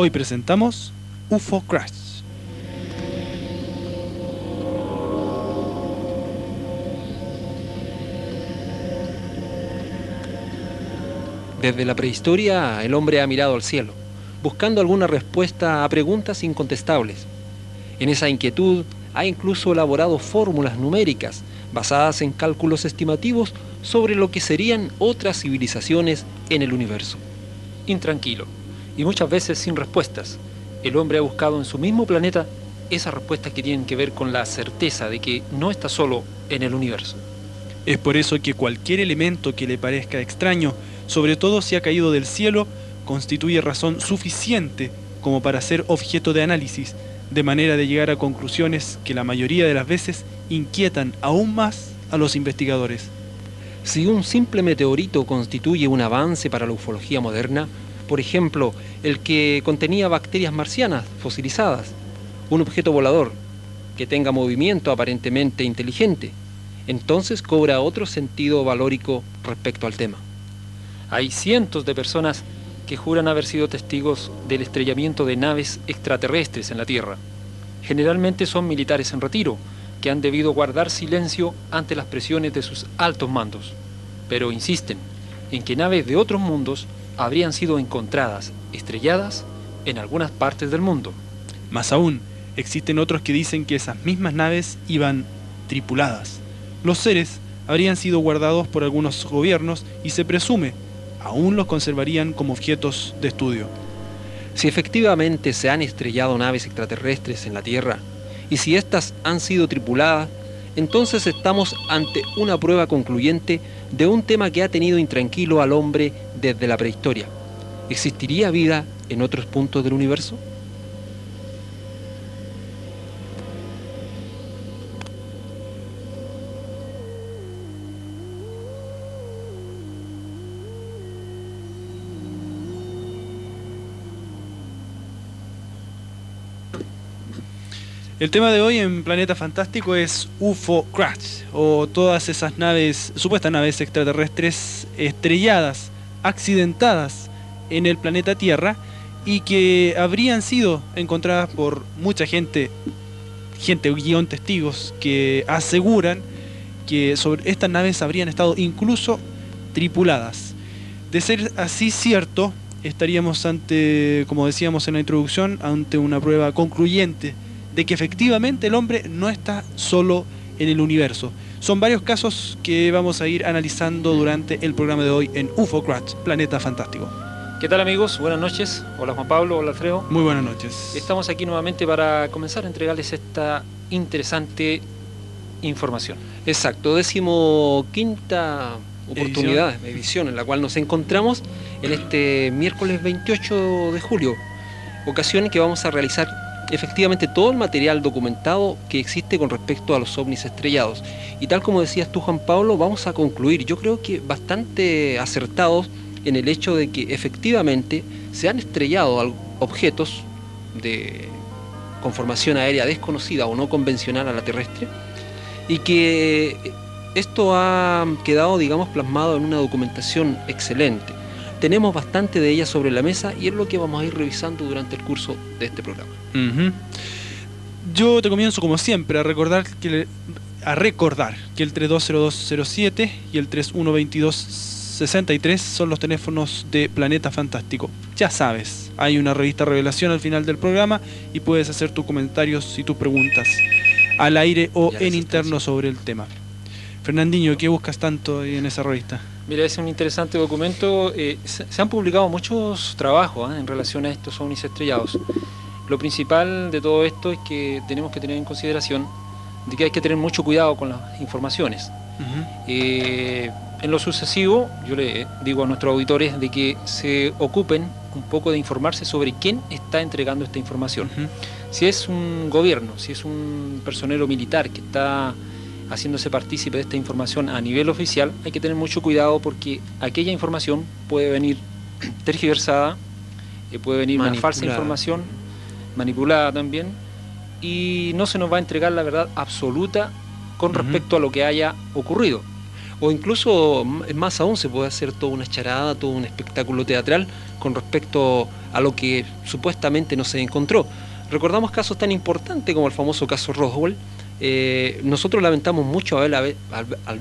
Hoy presentamos UFO Crash. Desde la prehistoria, el hombre ha mirado al cielo, buscando alguna respuesta a preguntas incontestables. En esa inquietud ha incluso elaborado fórmulas numéricas basadas en cálculos estimativos sobre lo que serían otras civilizaciones en el universo. Intranquilo, y muchas veces sin respuestas, el hombre ha buscado en su mismo planeta esas respuestas que tienen que ver con la certeza de que no está solo en el universo. Es por eso que cualquier elemento que le parezca extraño, sobre todo si ha caído del cielo, constituye razón suficiente como para ser objeto de análisis, de manera de llegar a conclusiones que la mayoría de las veces inquietan aún más a los investigadores. Si un simple meteorito constituye un avance para la ufología moderna, por ejemplo, el que contenía bacterias marcianas fosilizadas, un objeto volador que tenga movimiento aparentemente inteligente, entonces cobra otro sentido valórico respecto al tema. Hay cientos de personas que juran haber sido testigos del estrellamiento de naves extraterrestres en la Tierra. Generalmente son militares en retiro, que han debido guardar silencio ante las presiones de sus altos mandos, pero insisten en que naves de otros mundos habrían sido encontradas, estrelladas, en algunas partes del mundo. Más aún, existen otros que dicen que esas mismas naves iban tripuladas. Los seres habrían sido guardados por algunos gobiernos y se presume, aún los conservarían como objetos de estudio. Si efectivamente se han estrellado naves extraterrestres en la Tierra, y si éstas han sido tripuladas, entonces estamos ante una prueba concluyente de un tema que ha tenido intranquilo al hombre desde la prehistoria. ¿Existiría vida en otros puntos del universo? El tema de hoy en Planeta Fantástico es UFO Crash, o todas esas naves, supuestas naves extraterrestres estrelladas, accidentadas en el planeta Tierra y que habrían sido encontradas por mucha gente guión testigos, que aseguran que sobre estas naves habrían estado incluso tripuladas. De ser así cierto, estaríamos ante, como decíamos en la introducción, ante una prueba concluyente de que efectivamente el hombre no está solo en el universo. Son varios casos que vamos a ir analizando durante el programa de hoy en UFO Crash, Planeta Fantástico. ¿Qué tal, amigos? Buenas noches. Hola Juan Pablo, hola Alfredo. Muy buenas noches. Estamos aquí nuevamente para comenzar a entregarles esta interesante información. Exacto, 15ª oportunidad, edición en la cual nos encontramos en este miércoles 28 de julio, ocasión en que vamos a realizar efectivamente todo el material documentado que existe con respecto a los ovnis estrellados. Y tal como decías tú, Juan Pablo, vamos a concluir, yo creo que bastante acertados en el hecho de que efectivamente se han estrellado objetos de conformación aérea desconocida o no convencional a la terrestre, y que esto ha quedado, digamos, plasmado en una documentación excelente. Tenemos bastante de ella sobre la mesa y es lo que vamos a ir revisando durante el curso de este programa. Yo te comienzo como siempre a recordar que el 320207 y el 312263 son los teléfonos de Planeta Fantástico. Ya sabes, hay una revista Revelación al final del programa y puedes hacer tus comentarios y tus preguntas al aire o en interno sobre el tema. Fernandinho, ¿qué buscas tanto en esa revista? Mira, es un interesante documento. Se han publicado muchos trabajos en relación a estos ovnis estrellados. Lo principal de todo esto es que tenemos que tener en consideración de que hay que tener mucho cuidado con las informaciones. En lo sucesivo, yo le digo a nuestros auditores de que se ocupen un poco de informarse sobre quién está entregando esta información. Si es un gobierno, si es un personero militar que está haciéndose partícipe de esta información a nivel oficial, hay que tener mucho cuidado porque aquella información puede venir tergiversada, puede venir una falsa información, manipulada también, y no se nos va a entregar la verdad absoluta con respecto a lo que haya ocurrido. O incluso, más aún, se puede hacer toda una charada, todo un espectáculo teatral con respecto a lo que supuestamente no se encontró. Recordamos casos tan importantes como el famoso caso Roswell. Nosotros lamentamos mucho al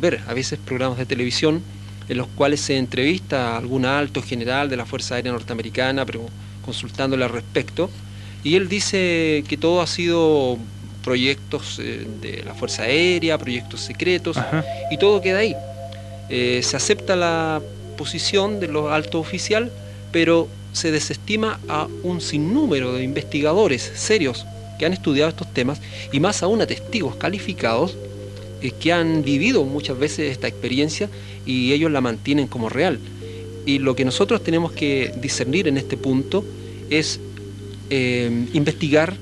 ver a veces programas de televisión en los cuales se entrevista a algún alto general de la Fuerza Aérea Norteamericana, pero consultándole al respecto, y él dice que todo ha sido proyectos de la Fuerza Aérea, proyectos secretos, Ajá. y todo queda ahí. Se acepta la posición de los altos oficiales, pero se desestima a un sinnúmero de investigadores serios que han estudiado estos temas, y más aún a testigos calificados que han vivido muchas veces esta experiencia y ellos la mantienen como real. Y lo que nosotros tenemos que discernir en este punto es investigar,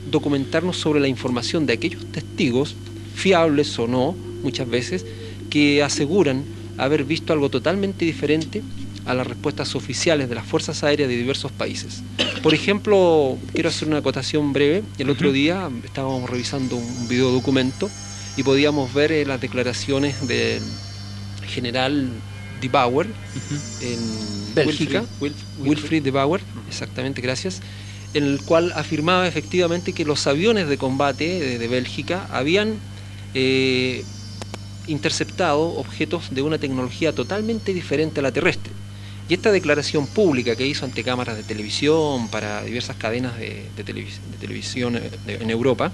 documentarnos sobre la información de aquellos testigos, fiables o no, muchas veces, que aseguran haber visto algo totalmente diferente a las respuestas oficiales de las fuerzas aéreas de diversos países. Por ejemplo, quiero hacer una acotación breve. El otro día estábamos revisando un video documento y podíamos ver las declaraciones del general de Bauer en Bélgica, Wilfried de Bauer, exactamente, gracias, en el cual afirmaba efectivamente que los aviones de combate de Bélgica habían interceptado objetos de una tecnología totalmente diferente a la terrestre. Y esta declaración pública que hizo ante cámaras de televisión para diversas cadenas de televisión en Europa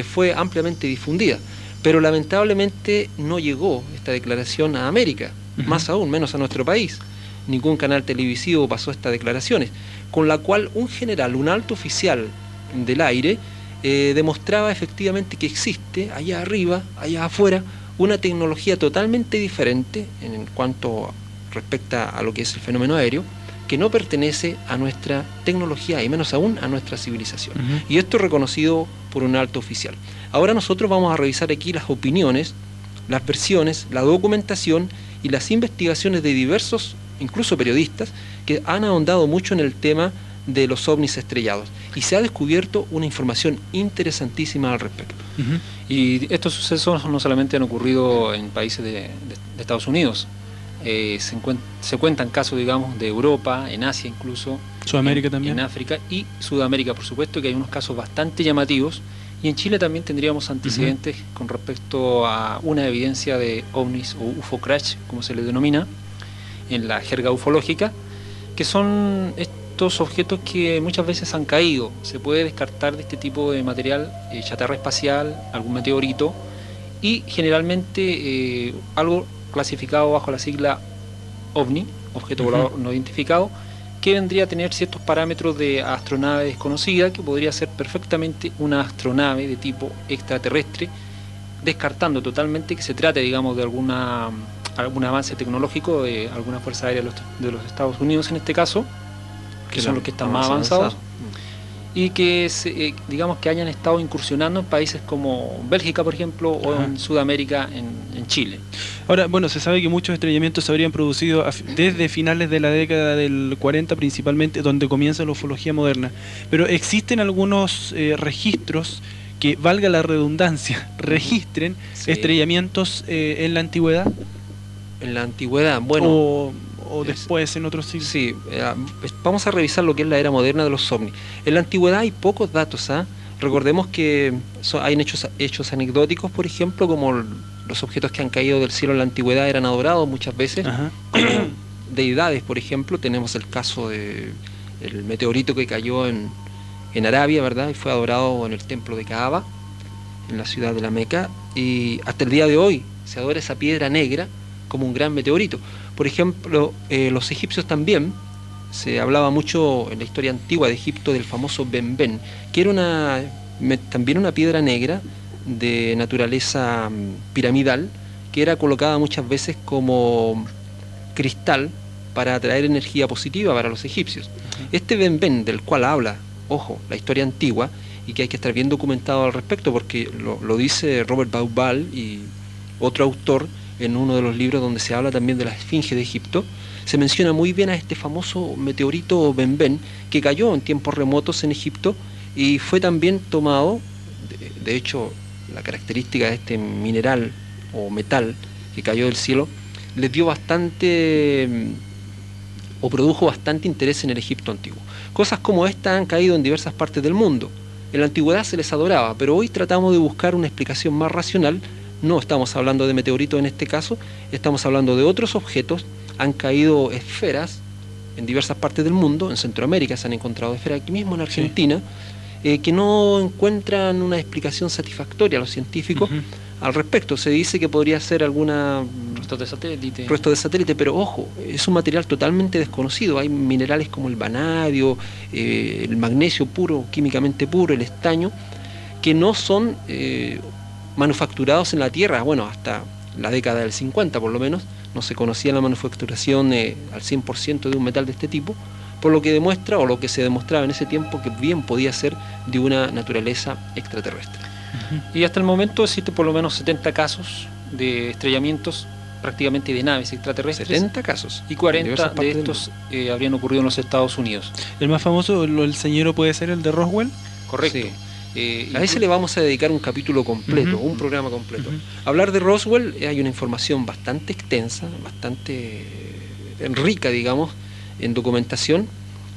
fue ampliamente difundida. Pero lamentablemente no llegó esta declaración a América, más aún, menos a nuestro país. Ningún canal televisivo pasó estas declaraciones, con la cual un general, un alto oficial del aire, demostraba efectivamente que existe allá arriba, allá afuera, una tecnología totalmente diferente en cuanto respecta a lo que es el fenómeno aéreo, que no pertenece a nuestra tecnología y menos aún a nuestra civilización. Y esto es reconocido por un alto oficial. Ahora nosotros vamos a revisar aquí las opiniones, las versiones, la documentación y las investigaciones de diversos, incluso periodistas, que han ahondado mucho en el tema de los ovnis estrellados. Y se ha descubierto una información interesantísima al respecto. Y estos sucesos no solamente han ocurrido en países de Estados Unidos. Se cuentan casos, digamos, de Europa, en Asia incluso, Sudamérica también, en África y Sudamérica, por supuesto, que hay unos casos bastante llamativos, y en Chile también tendríamos antecedentes con respecto a una evidencia de ovnis o UFO crash, como se le denomina en la jerga ufológica, que son estos objetos que muchas veces han caído. Se puede descartar de este tipo de material chatarra espacial, algún meteorito, y generalmente algo clasificado bajo la sigla OVNI, objeto volador no identificado, que vendría a tener ciertos parámetros de astronave desconocida, que podría ser perfectamente una astronave de tipo extraterrestre, descartando totalmente que se trate, digamos, de algún avance tecnológico de alguna fuerza aérea de los Estados Unidos en este caso, que son los que están más avanzados, y que digamos que hayan estado incursionando en países como Bélgica, por ejemplo, o en Sudamérica, en Chile. Ahora, bueno, se sabe que muchos estrellamientos se habrían producido desde finales de la década del 40 principalmente, donde comienza la ufología moderna. Pero existen algunos registros que, valga la redundancia, registren estrellamientos en la antigüedad. En la antigüedad, bueno... O después en otros siglos. Sí, vamos a revisar lo que es la era moderna de los ovnis. En la antigüedad hay pocos datos, Recordemos que hay hechos anecdóticos, por ejemplo, como los objetos que han caído del cielo en la antigüedad eran adorados muchas veces como deidades. Por ejemplo, tenemos el caso del meteorito que cayó en Arabia, ¿verdad? Y fue adorado en el templo de Kaaba, en la ciudad de la Meca, y hasta el día de hoy se adora esa piedra negra como un gran meteorito. Por ejemplo, los egipcios también, se hablaba mucho en la historia antigua de Egipto del famoso Benben, que era también una piedra negra de naturaleza piramidal, que era colocada muchas veces como cristal para atraer energía positiva para los egipcios. Este Benben, del cual habla, ojo, la historia antigua, y que hay que estar bien documentado al respecto, porque lo dice Robert Bauval y otro autor, en uno de los libros donde se habla también de la Esfinge de Egipto, se menciona muy bien a este famoso meteorito Benben que cayó en tiempos remotos en Egipto y fue también tomado, de hecho la característica de este mineral o metal que cayó del cielo les dio bastante, o produjo bastante interés en el Egipto antiguo. Cosas como esta han caído en diversas partes del mundo. En la antigüedad se les adoraba, pero hoy tratamos de buscar una explicación más racional. No estamos hablando de meteoritos en este caso, estamos hablando de otros objetos. Han caído esferas en diversas partes del mundo, en Centroamérica se han encontrado esferas, aquí mismo en Argentina, que no encuentran una explicación satisfactoria a los científicos. Al respecto, se dice que podría ser alguna resto de satélite, pero ojo, es un material totalmente desconocido. Hay minerales como el vanadio, el magnesio puro, químicamente puro, el estaño, que no son manufacturados en la Tierra. Bueno, hasta la década del 50 por lo menos, no se conocía la manufacturación al 100% de un metal de este tipo, por lo que demuestra, o lo que se demostraba en ese tiempo, que bien podía ser de una naturaleza extraterrestre. Y hasta el momento existen por lo menos 70 casos de estrellamientos prácticamente de naves extraterrestres. 70 casos. Y 40 de estos habrían ocurrido en los Estados Unidos. El más famoso, el señero, puede ser el de Roswell. Correcto. Sí. A ese le vamos a dedicar un capítulo completo, un programa completo. Hablar de Roswell, hay una información bastante extensa, bastante rica, digamos, en documentación,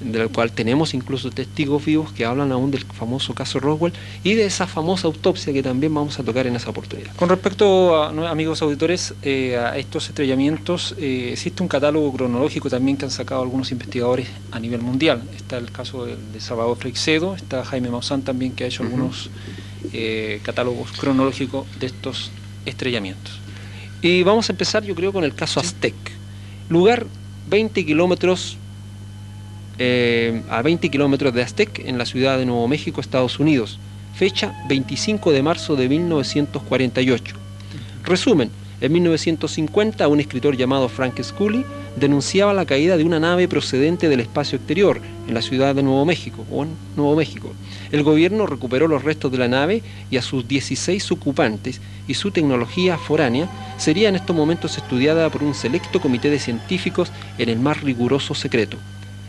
de la cual tenemos incluso testigos vivos que hablan aún del famoso caso Roswell y de esa famosa autopsia que también vamos a tocar en esa oportunidad. Con respecto a, amigos auditores, a estos estrellamientos, existe un catálogo cronológico también que han sacado algunos investigadores a nivel mundial. Está el caso de Salvador Freixedo, está Jaime Maussan también, que ha hecho algunos catálogos cronológicos de estos estrellamientos. Y vamos a empezar, yo creo, con el caso Aztec. Lugar 20 kilómetros a 20 kilómetros de Aztec, en la ciudad de Nuevo México, Estados Unidos. Fecha 25 de marzo de 1948. Resumen: en 1950 un escritor llamado Frank Scully denunciaba la caída de una nave procedente del espacio exterior en la ciudad de Nuevo México, o en Nuevo México. El gobierno recuperó los restos de la nave y a sus 16 ocupantes, y su tecnología foránea sería en estos momentos estudiada por un selecto comité de científicos en el más riguroso secreto.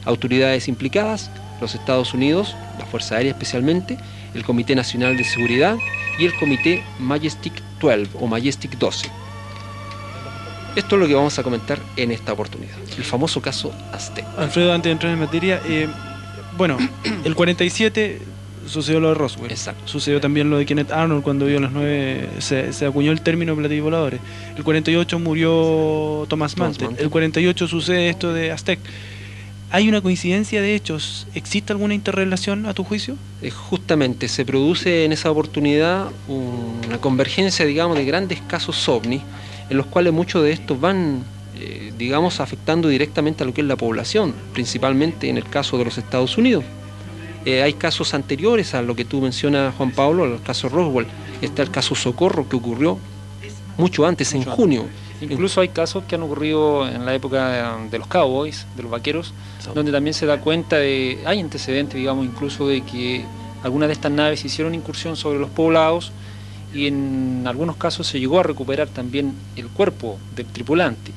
Autoridades implicadas: los Estados Unidos, la Fuerza Aérea especialmente, el Comité Nacional de Seguridad y el Comité Majestic 12 o Majestic 12. Esto es lo que vamos a comentar en esta oportunidad, el famoso caso Aztec. Alfredo, antes de entrar en materia, bueno, el 47 sucedió lo de Roswell. Exacto. Sucedió también lo de Kenneth Arnold cuando vio las 9, se acuñó el término platillos voladores. El 48 murió Thomas Mantel. El 48 sucede esto de Aztec. ¿Hay una coincidencia de hechos? ¿Existe alguna interrelación a tu juicio? Justamente se produce en esa oportunidad una convergencia, digamos, de grandes casos ovni, en los cuales muchos de estos van, digamos, afectando directamente a lo que es la población, principalmente en el caso de los Estados Unidos. Hay casos anteriores a lo que tú mencionas, Juan Pablo, el caso Roswell. Está el caso Socorro, que ocurrió mucho antes, en junio. Incluso hay casos que han ocurrido en la época de los cowboys, de los vaqueros, donde también se da cuenta de, hay antecedentes, digamos, incluso de que algunas de estas naves hicieron incursión sobre los poblados, y en algunos casos se llegó a recuperar también el cuerpo del tripulante.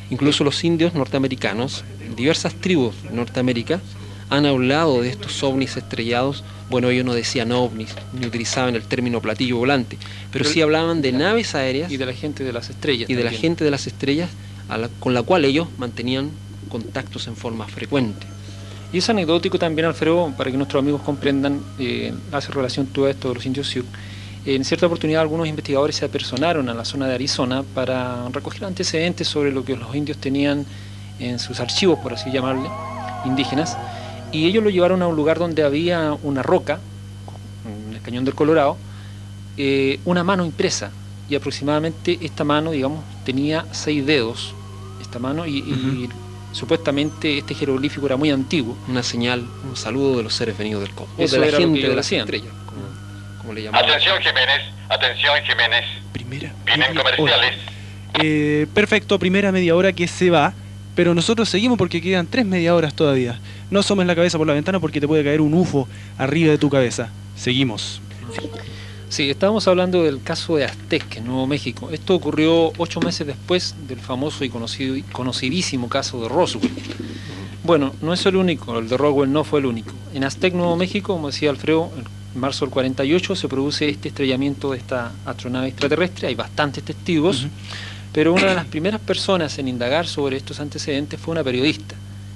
Incluso los indios norteamericanos, diversas tribus de Norteamérica, han hablado de estos ovnis estrellados. Bueno, ellos no decían ovnis, ni utilizaban el término platillo volante, pero sí hablaban de naves aéreas. Y de la gente de las estrellas. Y de la gente de las estrellas, con la cual ellos mantenían contactos en forma frecuente. Y es anecdótico también, Alfredo, para que nuestros amigos comprendan, hace relación todo esto de los indios Sioux. En cierta oportunidad algunos investigadores se apersonaron a la zona de Arizona para recoger antecedentes sobre lo que los indios tenían en sus archivos, por así llamarle, indígenas. Y ellos lo llevaron a un lugar donde había una roca, en el Cañón del Colorado, una mano impresa. Y aproximadamente esta mano, digamos, tenía 6 dedos, esta mano, y supuestamente este jeroglífico era muy antiguo. Una señal, un saludo de los seres venidos del cosmos. Eso de la era gente lo que de las decían. estrellas, como le llamaban. Atención Jiménez. Vienen comerciales. Perfecto, primera media hora que se va. Pero nosotros seguimos porque quedan 3 media horas todavía. No asomes la cabeza por la ventana porque te puede caer un UFO arriba de tu cabeza. Seguimos. Sí, estábamos hablando del caso de Aztec, en Nuevo México. Esto ocurrió 8 meses después del famoso y conocidísimo caso de Roswell. Bueno, no es el único, el de Roswell no fue el único. En Aztec, Nuevo México, como decía Alfredo, en marzo del 48 se produce este estrellamiento de esta astronave extraterrestre. Hay bastantes testigos. Pero una de las primeras personas en indagar sobre estos antecedentes fue una periodista,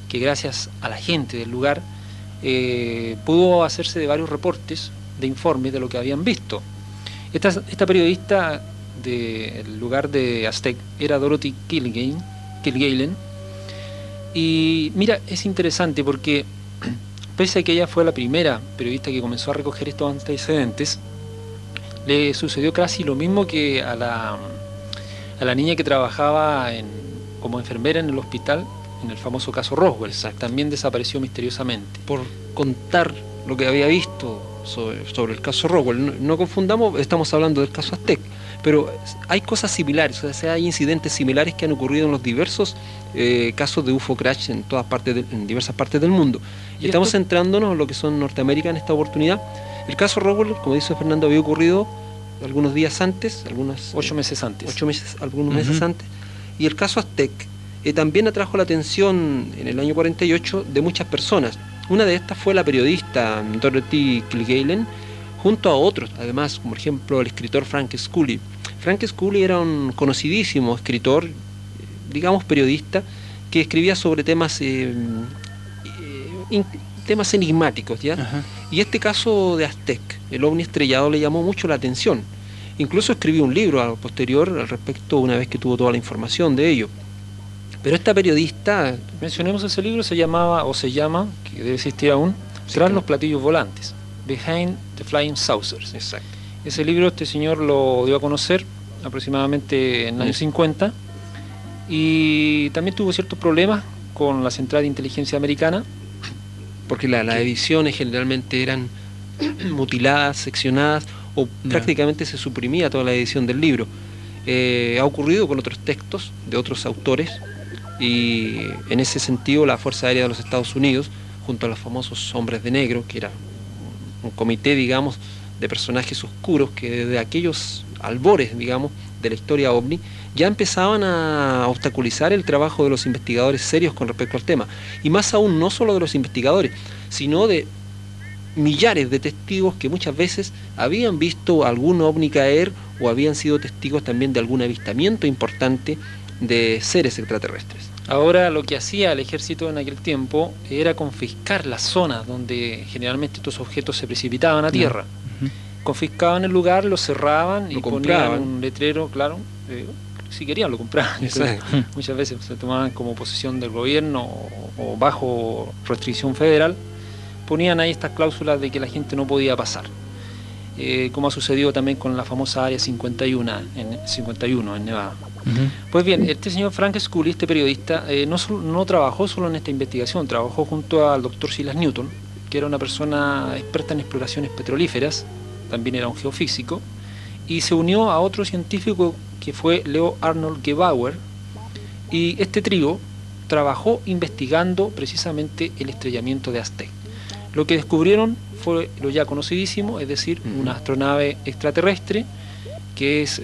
que gracias a la gente del lugar pudo hacerse de varios reportes, de informes de lo que habían visto. Esta periodista del lugar de Aztec era Dorothy Kilgallen. Y mira, es interesante porque pese a que ella fue la primera periodista que comenzó a recoger estos antecedentes, le sucedió casi lo mismo que a la niña que trabajaba como enfermera en el hospital, en el famoso caso Roswell. También desapareció misteriosamente. Por contar lo que había visto sobre el caso Roswell. No confundamos, estamos hablando del caso Aztec, pero hay cosas similares, o sea, hay incidentes similares que han ocurrido en los diversos casos de UFO crash en diversas partes del mundo. Y estamos centrándonos en lo que son Norteamérica en esta oportunidad. El caso Roswell, como dice Fernando, había ocurrido algunos días antes, 8 meses antes. Algunos meses antes. Y el caso Aztec también atrajo la atención en el año 48 de muchas personas. Una de estas fue la periodista Dorothy Kilgallen, junto a otros, además, como por ejemplo el escritor Frank Scully. Frank Scully era un conocidísimo escritor, digamos periodista, que escribía sobre temas enigmáticos, ¿ya? Ajá. Y este caso de Aztec, el ovni estrellado, le llamó mucho la atención. Incluso escribió un libro al posterior al respecto, una vez que tuvo toda la información de ello. Pero esta periodista... Mencionemos ese libro, se llama, que debe existir aún, Tras los platillos volantes, Behind the Flying Saucers. Exacto. Ese libro este señor lo dio a conocer aproximadamente en los años 50, y también tuvo ciertos problemas con la Central de Inteligencia Americana, porque las ediciones generalmente eran mutiladas, seccionadas, o prácticamente se suprimía toda la edición del libro. Ha ocurrido con otros textos de otros autores, y en ese sentido la Fuerza Aérea de los Estados Unidos, junto a los famosos Hombres de Negro, que era un comité, digamos, de personajes oscuros que desde aquellos albores, digamos, de la historia OVNI, ya empezaban a obstaculizar el trabajo de los investigadores serios con respecto al tema. Y más aún, no solo de los investigadores, sino de millares de testigos que muchas veces habían visto algún ovni caer o habían sido testigos también de algún avistamiento importante de seres extraterrestres. Ahora, lo que hacía el ejército en aquel tiempo era confiscar las zonas donde generalmente estos objetos se precipitaban a tierra. Confiscaban el lugar, lo cerraban y ponían un letrero, claro, si querían lo compraban. Muchas veces se tomaban como posesión del gobierno o bajo restricción federal, ponían ahí estas cláusulas de que la gente no podía pasar, como ha sucedido también con la famosa Área 51 en Nevada. Pues bien, este señor Frank Scully, este periodista, no trabajó solo en esta investigación, trabajó junto al doctor Silas Newton, que era una persona experta en exploraciones petrolíferas, también era un geofísico, y se unió a otro científico que fue Leo Arnold Gebauer, y este trío trabajó investigando precisamente el estrellamiento de Aztec. Lo que descubrieron fue lo ya conocidísimo, es decir, una astronave extraterrestre que es,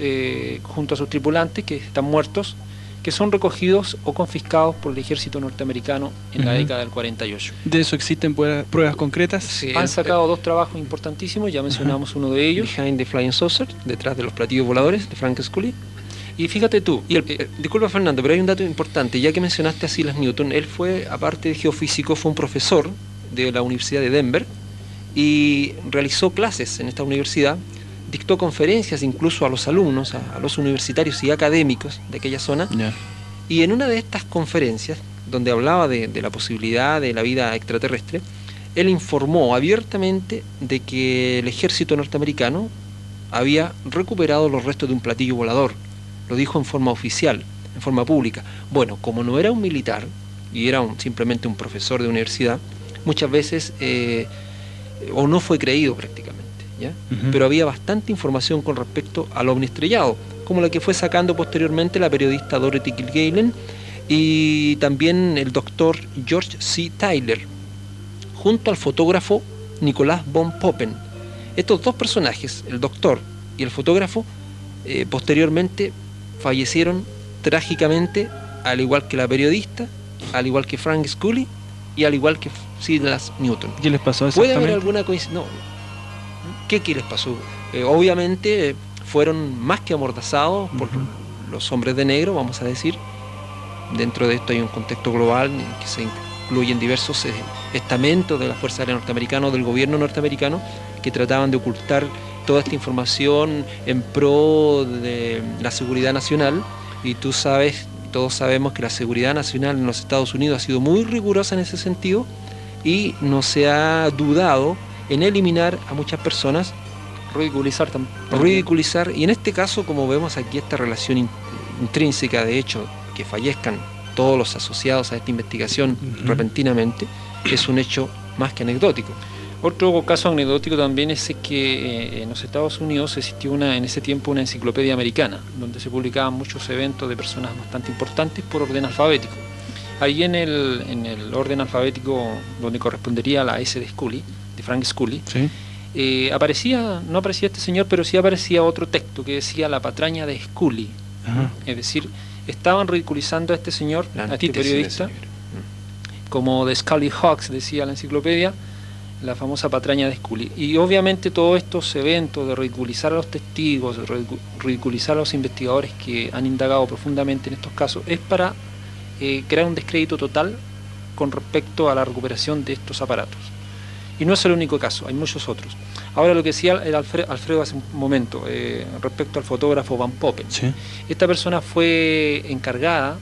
junto a sus tripulantes, que están muertos, que son recogidos o confiscados por el ejército norteamericano en la década del 48. ¿De eso existen pruebas concretas? Sí, han sacado dos trabajos importantísimos, ya mencionamos uno de ellos. Behind the Flying Saucer, detrás de los platillos voladores, de Frank Scully. Y fíjate tú, disculpa Fernando, pero hay un dato importante, ya que mencionaste a Silas Newton, él fue, aparte de geofísico, fue un profesor de la Universidad de Denver y realizó clases en esta universidad, dictó conferencias incluso a los alumnos, a los universitarios y académicos de aquella zona, y en una de estas conferencias, donde hablaba de la posibilidad de la vida extraterrestre, él informó abiertamente de que el ejército norteamericano había recuperado los restos de un platillo volador. Lo dijo en forma oficial, en forma pública. Bueno, como no era un militar y era simplemente un profesor de universidad, muchas veces o no fue creído prácticamente, ¿ya? Pero había bastante información con respecto al ovni estrellado, como la que fue sacando posteriormente la periodista Dorothy Kilgallen y también el doctor George C. Tyler, junto al fotógrafo Nicolás von Poppen. Estos dos personajes, el doctor y el fotógrafo, posteriormente fallecieron trágicamente, al igual que la periodista, al igual que Frank Scully y al igual que Silas Newton. ¿Qué les pasó exactamente? ¿Puede haber alguna coincidencia? No. ¿Qué les pasó? Obviamente fueron más que amordazados por los hombres de negro, vamos a decir. Dentro de esto hay un contexto global en que se incluyen diversos estamentos de la Fuerza Aérea Norteamericana o del gobierno norteamericano que trataban de ocultar toda esta información en pro de la seguridad nacional. Y tú sabes, todos sabemos que la seguridad nacional en los Estados Unidos ha sido muy rigurosa en ese sentido y no se ha dudado en eliminar a muchas personas, ridiculizar, y en este caso, como vemos aquí, esta relación intrínseca, de hecho, que fallezcan todos los asociados a esta investigación repentinamente, es un hecho más que anecdótico. Otro caso anecdótico también es que en los Estados Unidos existió en ese tiempo una enciclopedia americana, donde se publicaban muchos eventos de personas bastante importantes por orden alfabético. Ahí en el orden alfabético donde correspondería a la S de Scully, de Frank Scully, ¿sí? No aparecía este señor, pero sí aparecía otro texto que decía la patraña de Scully. Es decir, estaban ridiculizando a este señor, a este periodista, como The Scully Hawks, decía la enciclopedia, la famosa patraña de Scully. Y obviamente todos estos eventos de ridiculizar a los testigos, de ridiculizar a los investigadores que han indagado profundamente en estos casos, es para crear un descrédito total con respecto a la recuperación de estos aparatos. Y no es el único caso, hay muchos otros. Ahora, lo que decía el Alfredo hace un momento, respecto al fotógrafo Van Poppen. ¿Sí? Esta persona fue encargada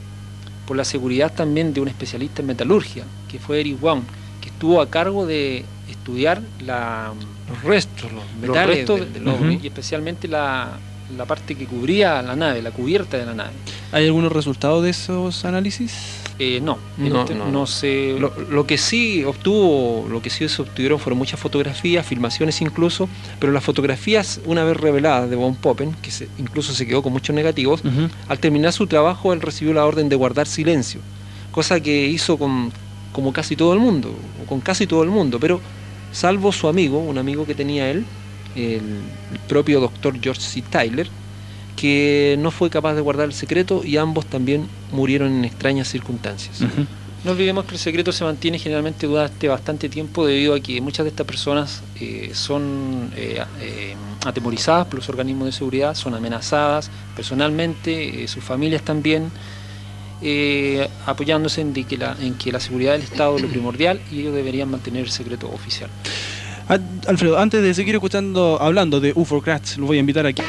por la seguridad también de un especialista en metalurgia, que fue Eric Wong, que estuvo a cargo de estudiar los restos del ovni, y especialmente la parte que cubría la nave, la cubierta de la nave. ¿Hay algunos resultados de esos análisis? No sé. Lo que sí se obtuvieron fueron muchas fotografías, filmaciones incluso, pero las fotografías, una vez reveladas de Van Poppen, que incluso se quedó con muchos negativos, al terminar su trabajo él recibió la orden de guardar silencio, cosa que hizo con casi todo el mundo, pero salvo su amigo, un amigo que tenía él, el propio doctor George C. Tyler, que no fue capaz de guardar el secreto, y ambos también murieron en extrañas circunstancias. No olvidemos que el secreto se mantiene generalmente durante bastante tiempo, debido a que muchas de estas personas son atemorizadas por los organismos de seguridad, son amenazadas personalmente, sus familias también, apoyándose en que la seguridad del Estado es lo primordial y ellos deberían mantener el secreto oficial. Alfredo, antes de seguir hablando de UFO Crash, los voy a invitar aquí.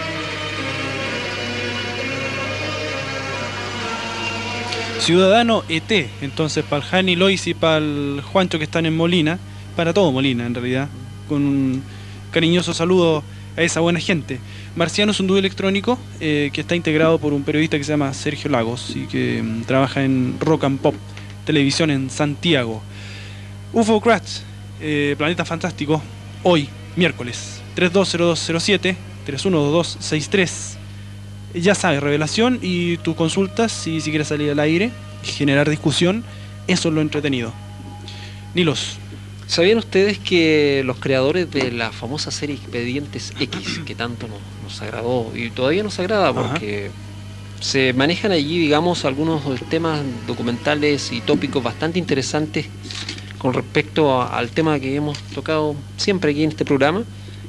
Ciudadano ET, entonces para el Jani, Lois y para el Juancho que están en Molina, para todo Molina en realidad, con un cariñoso saludo a esa buena gente. Marciano es un dúo electrónico que está integrado por un periodista que se llama Sergio Lagos y que trabaja en Rock and Pop Televisión en Santiago. UFO Crash, Planeta Fantástico, hoy, miércoles, 320207, 312263. Ya sabes, revelación y tus consultas, si quieres salir al aire y generar discusión, eso es lo entretenido. Nilos. ¿Sabían ustedes que los creadores de la famosa serie Expedientes X, que tanto nos agradó y todavía nos agrada porque se manejan allí, digamos, algunos temas documentales y tópicos bastante interesantes con respecto al tema que hemos tocado siempre aquí en este programa,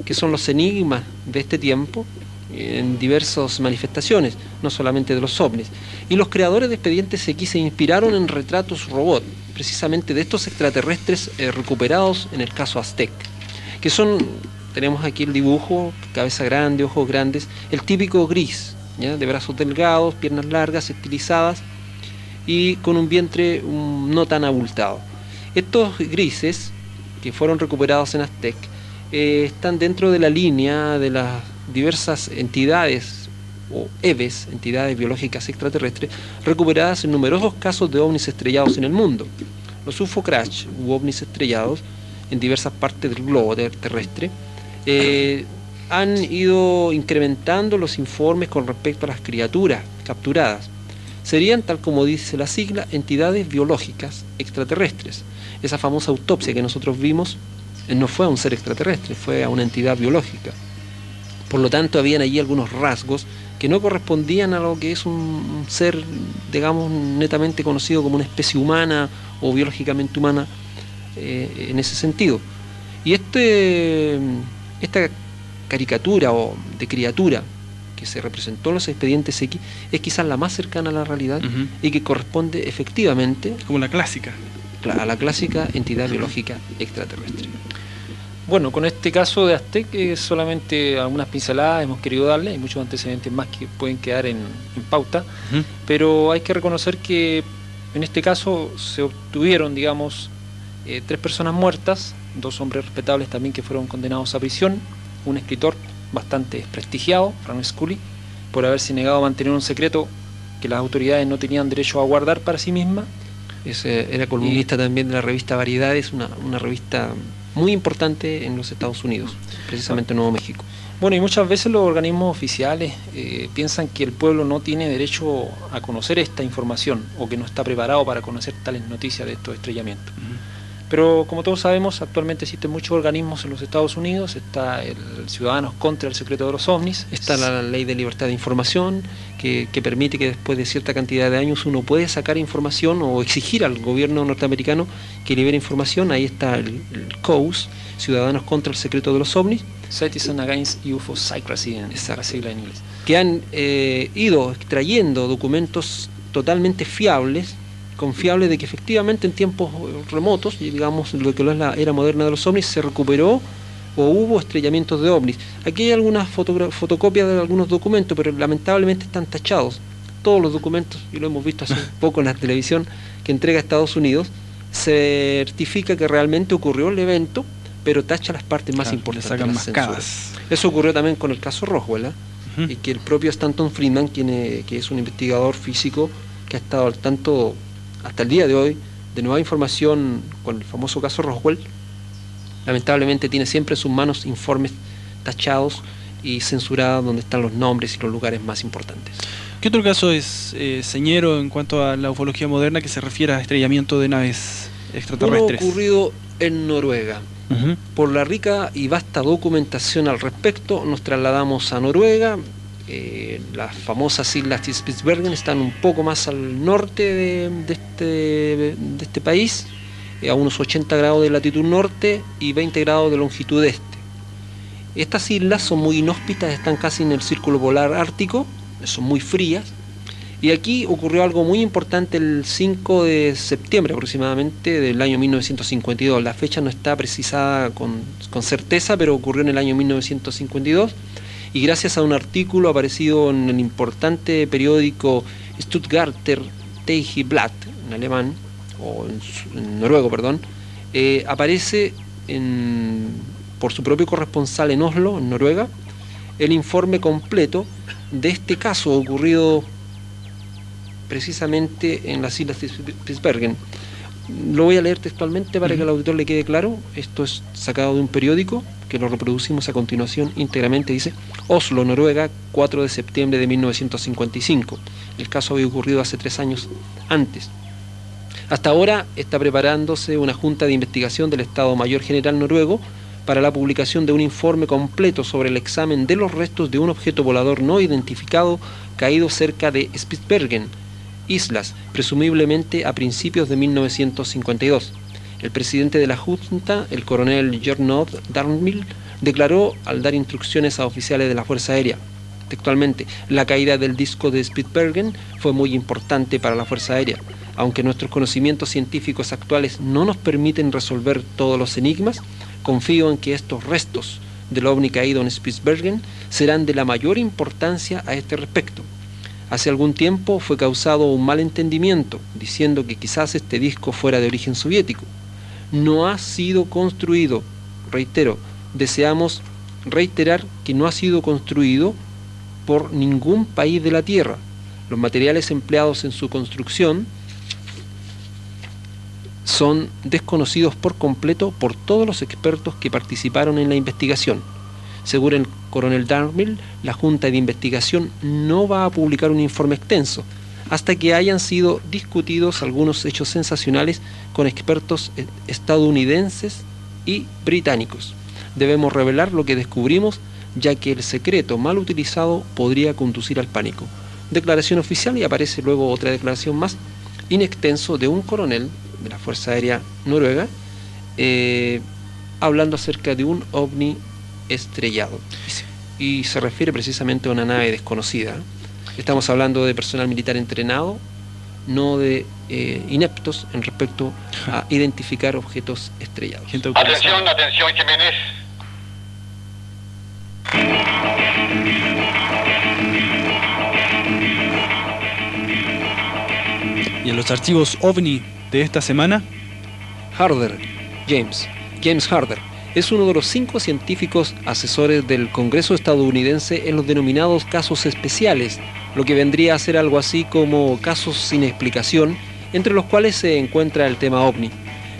que son los enigmas de este tiempo, en diversas manifestaciones, no solamente de los ovnis? Y los creadores de Expedientes X se inspiraron en retratos robot, precisamente de estos extraterrestres recuperados en el caso Aztec, que son, tenemos aquí el dibujo, cabeza grande, ojos grandes, el típico gris, ¿ya? De brazos delgados, piernas largas, estilizadas y con un vientre no tan abultado. Estos grises que fueron recuperados en Aztec están dentro de la línea de las diversas entidades o EVES, entidades biológicas extraterrestres, recuperadas en numerosos casos de ovnis estrellados en el mundo. Los UFO Crash u ovnis estrellados en diversas partes del globo terrestre han ido incrementando los informes con respecto a las criaturas capturadas. Serían, tal como dice la sigla, entidades biológicas extraterrestres. Esa famosa autopsia que nosotros vimos no fue a un ser extraterrestre, fue a una entidad biológica. Por lo tanto, habían allí algunos rasgos que no correspondían a lo que es un ser, digamos, netamente conocido como una especie humana o biológicamente humana en ese sentido. Y esta caricatura o de criatura que se representó en los expedientes X es quizás la más cercana a la realidad y que corresponde efectivamente como la clásica a la clásica entidad biológica extraterrestre. Bueno, con este caso de Aztec solamente algunas pinceladas hemos querido darle, hay muchos antecedentes más que pueden quedar en pauta, pero hay que reconocer que en este caso se obtuvieron, digamos, 3 personas muertas, 2 hombres respetables también que fueron condenados a prisión, un escritor bastante desprestigiado, Frank Scully, por haberse negado a mantener un secreto que las autoridades no tenían derecho a guardar para sí misma. Era columnista también de la revista Variedades, una revista muy importante en los Estados Unidos, precisamente en Nuevo México. Bueno, y muchas veces los organismos oficiales piensan que el pueblo no tiene derecho a conocer esta información o que no está preparado para conocer tales noticias de estos estrellamientos. Pero como todos sabemos, actualmente existen muchos organismos en los Estados Unidos, está el Ciudadanos contra el Secreto de los OVNIs. Está la Ley de Libertad de Información, que permite que después de cierta cantidad de años uno puede sacar información o exigir al gobierno norteamericano que libere información. Ahí está el COUS, Ciudadanos contra el Secreto de los OVNIs. Citizen Against UFO Secrecy, en la sigla en inglés. Que han ido extrayendo documentos totalmente fiables, confiable de que efectivamente en tiempos remotos, digamos lo que es la era moderna de los ovnis, se recuperó o hubo estrellamientos de ovnis. Aquí hay algunas fotocopias de algunos documentos, pero lamentablemente están tachados. Todos los documentos, y lo hemos visto hace poco en la televisión, que entrega Estados Unidos, certifica que realmente ocurrió el evento, pero tacha las partes más importantes. Le sacan mascadas. Eso ocurrió también con el caso Roswell, y que el propio Stanton Friedman, que es un investigador físico que ha estado al tanto hasta el día de hoy de nueva información con el famoso caso Roswell, lamentablemente tiene siempre en sus manos informes tachados y censurados donde están los nombres y los lugares más importantes. ¿Qué otro caso es señero en cuanto a la ufología moderna que se refiere a estrellamiento de naves extraterrestres? Uno ocurrido en Noruega. Por la rica y vasta documentación al respecto, nos trasladamos a Noruega. Las famosas islas de Spitsbergen están un poco más al norte de este país, a unos 80 grados de latitud norte y 20 grados de longitud este. Estas islas son muy inhóspitas, están casi en el círculo polar ártico, son muy frías, y aquí ocurrió algo muy importante el 5 de septiembre aproximadamente del año 1952. La fecha no está precisada con certeza, pero ocurrió en el año 1952. Y gracias a un artículo aparecido en el importante periódico Stuttgarter Tageblatt, en alemán, o en noruego, perdón, aparece por su propio corresponsal en Oslo, en Noruega, el informe completo de este caso ocurrido precisamente en las islas de Spitsbergen. Lo voy a leer textualmente para que al auditor le quede claro. Esto es sacado de un periódico que lo reproducimos a continuación íntegramente. Dice: Oslo, Noruega, 4 de septiembre de 1955. El caso había ocurrido hace 3 años antes. Hasta ahora está preparándose una junta de investigación del Estado Mayor General noruego para la publicación de un informe completo sobre el examen de los restos de un objeto volador no identificado caído cerca de Spitsbergen islas, presumiblemente a principios de 1952. El presidente de la Junta, el coronel Gernot Darnmill, declaró al dar instrucciones a oficiales de la Fuerza Aérea, textualmente: la caída del disco de Spitsbergen fue muy importante para la Fuerza Aérea. Aunque nuestros conocimientos científicos actuales no nos permiten resolver todos los enigmas, confío en que estos restos del ovni caído en Spitsbergen serán de la mayor importancia a este respecto. Hace algún tiempo fue causado un malentendimiento, diciendo que quizás este disco fuera de origen soviético. No ha sido construido, reitero, deseamos reiterar que no ha sido construido por ningún país de la Tierra. Los materiales empleados en su construcción son desconocidos por completo por todos los expertos que participaron en la investigación. Según el coronel Darnmill, la Junta de Investigación no va a publicar un informe extenso hasta que hayan sido discutidos algunos hechos sensacionales con expertos estadounidenses y británicos. Debemos revelar lo que descubrimos, ya que el secreto mal utilizado podría conducir al pánico. Declaración oficial, y aparece luego otra declaración más in extenso de un coronel de la Fuerza Aérea Noruega, hablando acerca de un ovni estrellado. y se refiere precisamente a una nave desconocida. Estamos hablando de personal militar entrenado, no de ineptos en respecto a identificar objetos estrellados. Atención, atención, Jiménez. Y en los archivos OVNI de esta semana, Harder, James Harder, es uno de los 5 científicos asesores del Congreso estadounidense en los denominados casos especiales, lo que vendría a ser algo así como casos sin explicación, entre los cuales se encuentra el tema OVNI.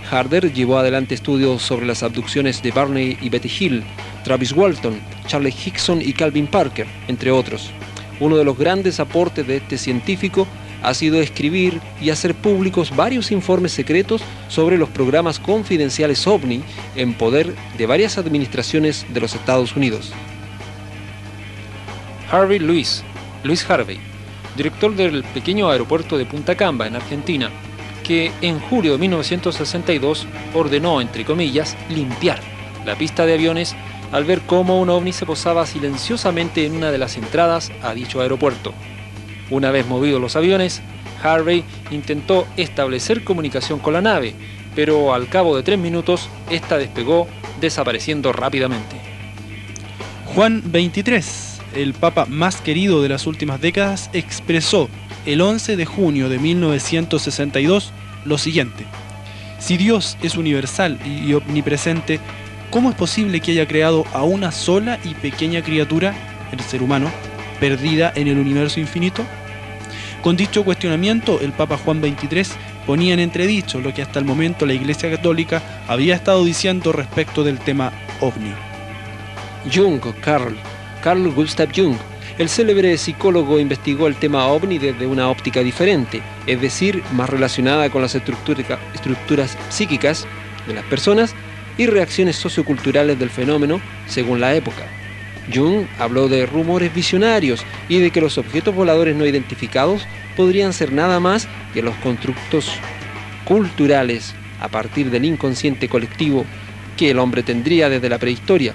Harder llevó adelante estudios sobre las abducciones de Barney y Betty Hill, Travis Walton, Charlie Hickson y Calvin Parker, entre otros. Uno de los grandes aportes de este científico ha sido escribir y hacer públicos varios informes secretos sobre los programas confidenciales OVNI en poder de varias administraciones de los Estados Unidos. Luis Harvey, director del pequeño aeropuerto de Punta Camba, en Argentina, que en julio de 1962 ordenó, entre comillas, limpiar la pista de aviones al ver cómo un ovni se posaba silenciosamente en una de las entradas a dicho aeropuerto. Una vez movidos los aviones, Harvey intentó establecer comunicación con la nave, pero al cabo de 3 minutos, esta despegó, desapareciendo rápidamente. Juan XXIII, el papa más querido de las últimas décadas, expresó el 11 de junio de 1962 lo siguiente: si Dios es universal y omnipresente, ¿cómo es posible que haya creado a una sola y pequeña criatura, el ser humano, perdida en el universo infinito? Con dicho cuestionamiento, el Papa Juan XXIII ponía en entredicho lo que hasta el momento la Iglesia Católica había estado diciendo respecto del tema OVNI. Carl Gustav Jung, el célebre psicólogo, investigó el tema OVNI desde una óptica diferente, es decir, más relacionada con las estructuras psíquicas de las personas y reacciones socioculturales del fenómeno según la época. Jung habló de rumores visionarios y de que los objetos voladores no identificados podrían ser nada más que los constructos culturales a partir del inconsciente colectivo que el hombre tendría desde la prehistoria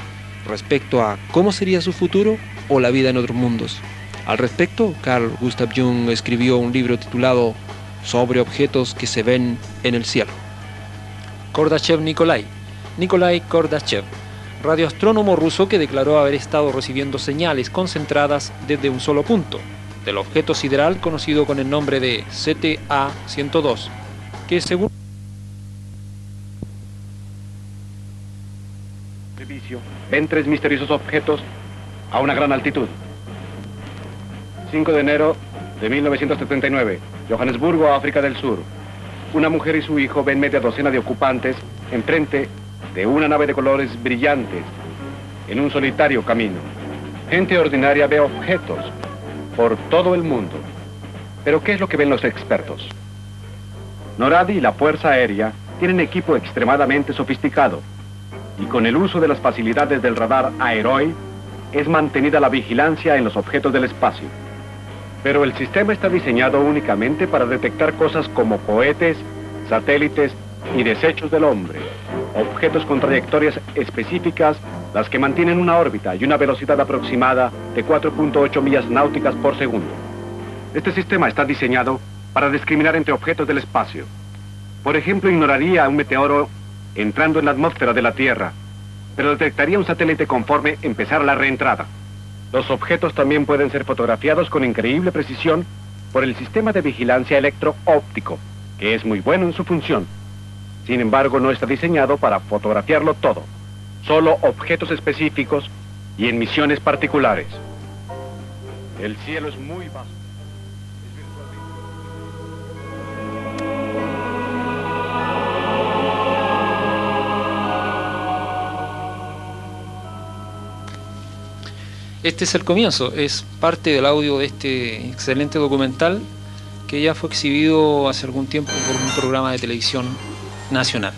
respecto a cómo sería su futuro o la vida en otros mundos. Al respecto, Carl Gustav Jung escribió un libro titulado Sobre objetos que se ven en el cielo. Nikolai Kordashev, radioastrónomo ruso que declaró haber estado recibiendo señales concentradas desde un solo punto, del objeto sideral conocido con el nombre de CTA-102, que según ven 3 misteriosos objetos a una gran altitud. 5 de enero de 1979, Johannesburgo, África del Sur. Una mujer y su hijo ven media docena de ocupantes enfrente de una nave de colores brillantes en un solitario camino. Gente ordinaria ve objetos por todo el mundo. Pero ¿qué es lo que ven los expertos? NORAD y la Fuerza Aérea tienen equipo extremadamente sofisticado y con el uso de las facilidades del radar Aeroid es mantenida la vigilancia en los objetos del espacio. Pero el sistema está diseñado únicamente para detectar cosas como cohetes, satélites y desechos del hombre, objetos con trayectorias específicas, las que mantienen una órbita y una velocidad aproximada de 4.8 millas náuticas por segundo. Este sistema está diseñado para discriminar entre objetos del espacio. Por ejemplo, ignoraría un meteoro entrando en la atmósfera de la Tierra, pero detectaría un satélite conforme empezara la reentrada. Los objetos también pueden ser fotografiados con increíble precisión por el sistema de vigilancia electro-óptico, que es muy bueno en su función. Sin embargo, no está diseñado para fotografiarlo todo, solo objetos específicos y en misiones particulares. El cielo es muy vasto. Este es el comienzo, es parte del audio de este excelente documental que ya fue exhibido hace algún tiempo por un programa de televisión nacional.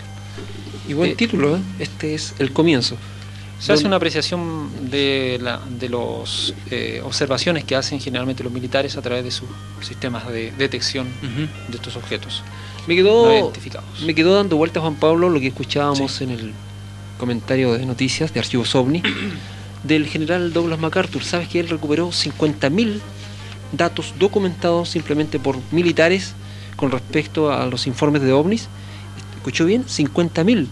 Y buen título, ¿eh? Este es el comienzo. Se hace una apreciación de las observaciones que hacen generalmente los militares a través de sus sistemas de detección de estos objetos me quedó dando vueltas, Juan Pablo, lo que escuchábamos en el comentario de noticias de Archivos OVNI, del general Douglas MacArthur. Sabes que él recuperó 50.000 datos documentados simplemente por militares con respecto a los informes de ovnis. ¿Escuchó bien? 50.000.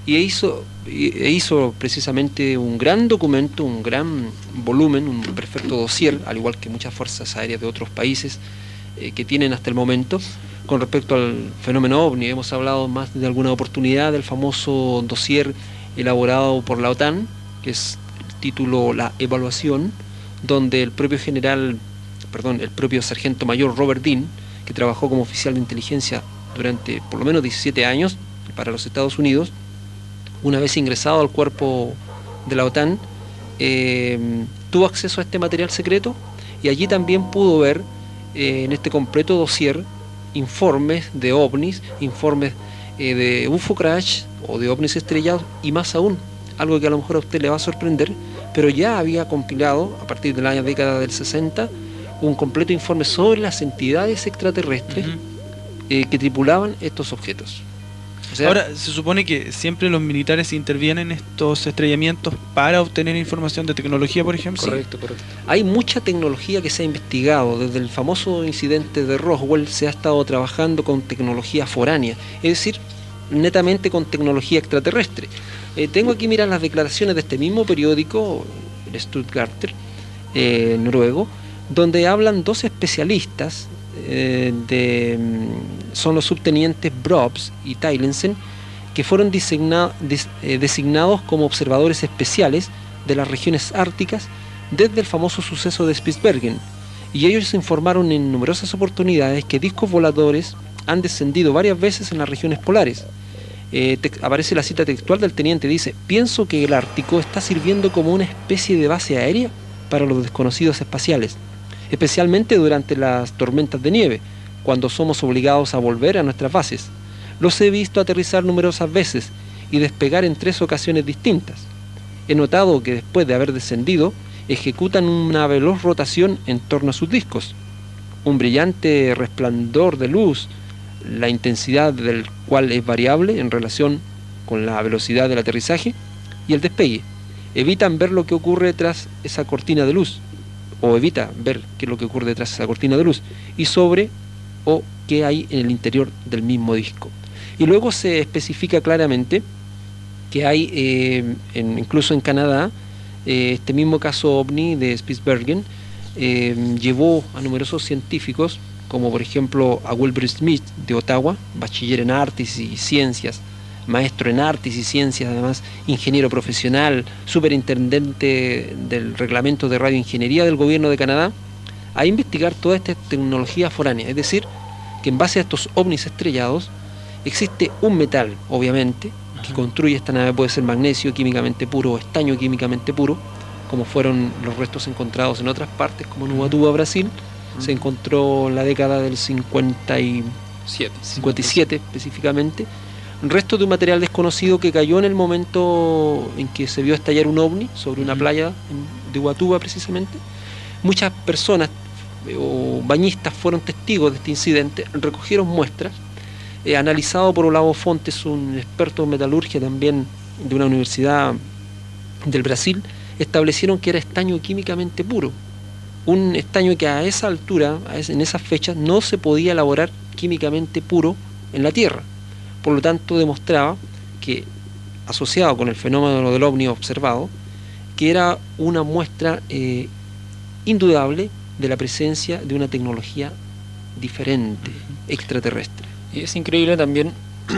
Y hizo precisamente un gran documento, un gran volumen, un perfecto dossier, al igual que muchas fuerzas aéreas de otros países que tienen hasta el momento, con respecto al fenómeno ovni. Hemos hablado más de alguna oportunidad del famoso dossier elaborado por la OTAN, que es el título La Evaluación, donde el propio sargento mayor Robert Dean, que trabajó como oficial de inteligencia durante por lo menos 17 años para los Estados Unidos, una vez ingresado al cuerpo de la OTAN, tuvo acceso a este material secreto y allí también pudo ver en este completo dossier informes de ovnis, informes de UFO crash o de ovnis estrellados, y más aún, algo que a lo mejor a usted le va a sorprender, pero ya había compilado a partir de la década del 60 un completo informe sobre las entidades extraterrestres que tripulaban estos objetos. O sea, ahora, se supone que siempre los militares intervienen en estos estrellamientos para obtener información de tecnología, por ejemplo. Correcto. Hay mucha tecnología que se ha investigado. Desde el famoso incidente de Roswell se ha estado trabajando con tecnología foránea, es decir, netamente con tecnología extraterrestre. Tengo aquí, mira, las declaraciones de este mismo periódico, el Stuttgarter, noruego, donde hablan dos especialistas, son los subtenientes Brobs y Tylensen, que fueron designados como observadores especiales de las regiones árticas desde el famoso suceso de Spitsbergen, y ellos informaron en numerosas oportunidades que discos voladores han descendido varias veces en las regiones polares. Aparece la cita textual del teniente, dice: pienso que el Ártico está sirviendo como una especie de base aérea para los desconocidos espaciales, especialmente durante las tormentas de nieve, cuando somos obligados a volver a nuestras bases. Los he visto aterrizar numerosas veces y despegar en 3 ocasiones distintas. He notado que después de haber descendido, ejecutan una veloz rotación en torno a sus discos. Un brillante resplandor de luz, la intensidad del cual es variable en relación con la velocidad del aterrizaje y el despegue. Evitan ver lo que ocurre tras esa cortina de luz, o evita ver qué es lo que ocurre detrás de esa cortina de luz, y sobre o qué hay en el interior del mismo disco. Y luego se especifica claramente que hay, incluso en Canadá, este mismo caso OVNI de Spitsbergen llevó a numerosos científicos, como por ejemplo a Wilbur Smith de Ottawa, bachiller en artes y ciencias, maestro en artes y ciencias, además ingeniero profesional, superintendente del reglamento de radioingeniería del gobierno de Canadá, a investigar toda esta tecnología foránea. Es decir, que en base a estos ovnis estrellados existe un metal, obviamente, que construye esta nave. Puede ser magnesio químicamente puro o estaño químicamente puro, como fueron los restos encontrados en otras partes, como en Ubatuba, Brasil. Se encontró en la década del 57 específicamente, restos de un material desconocido que cayó en el momento en que se vio estallar un ovni sobre una playa de Ubatuba precisamente. Muchas personas o bañistas fueron testigos de este incidente, recogieron muestras, analizado por Olavo Fontes, un experto en metalurgia también de una universidad del Brasil, establecieron que era estaño químicamente puro. Un estaño que a esa altura, en esas fechas, no se podía elaborar químicamente puro en la Tierra. Por lo tanto, demostraba que, asociado con el fenómeno del ovni observado, que era una muestra indudable de la presencia de una tecnología diferente, extraterrestre. Y es increíble también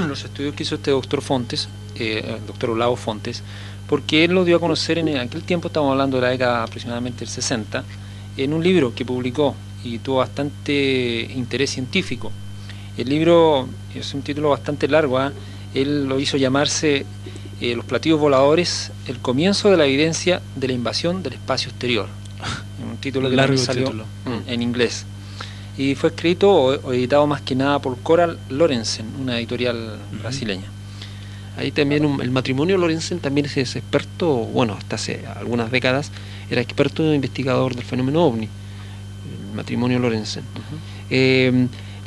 los estudios que hizo este doctor Fontes, el doctor Olavo Fontes, porque él lo dio a conocer en aquel tiempo, estamos hablando de la década aproximadamente del 60, en un libro que publicó y tuvo bastante interés científico. El libro es un título bastante largo, él lo hizo llamarse Los platillos voladores, el comienzo de la evidencia de la invasión del espacio exterior. Un título que largo salió en inglés. Y fue escrito o editado más que nada por Coral Lorenzen, una editorial brasileña. Ahí también el matrimonio Lorenzen también es experto, bueno, hasta hace algunas décadas era experto investigador del fenómeno OVNI, el matrimonio Lorenzen.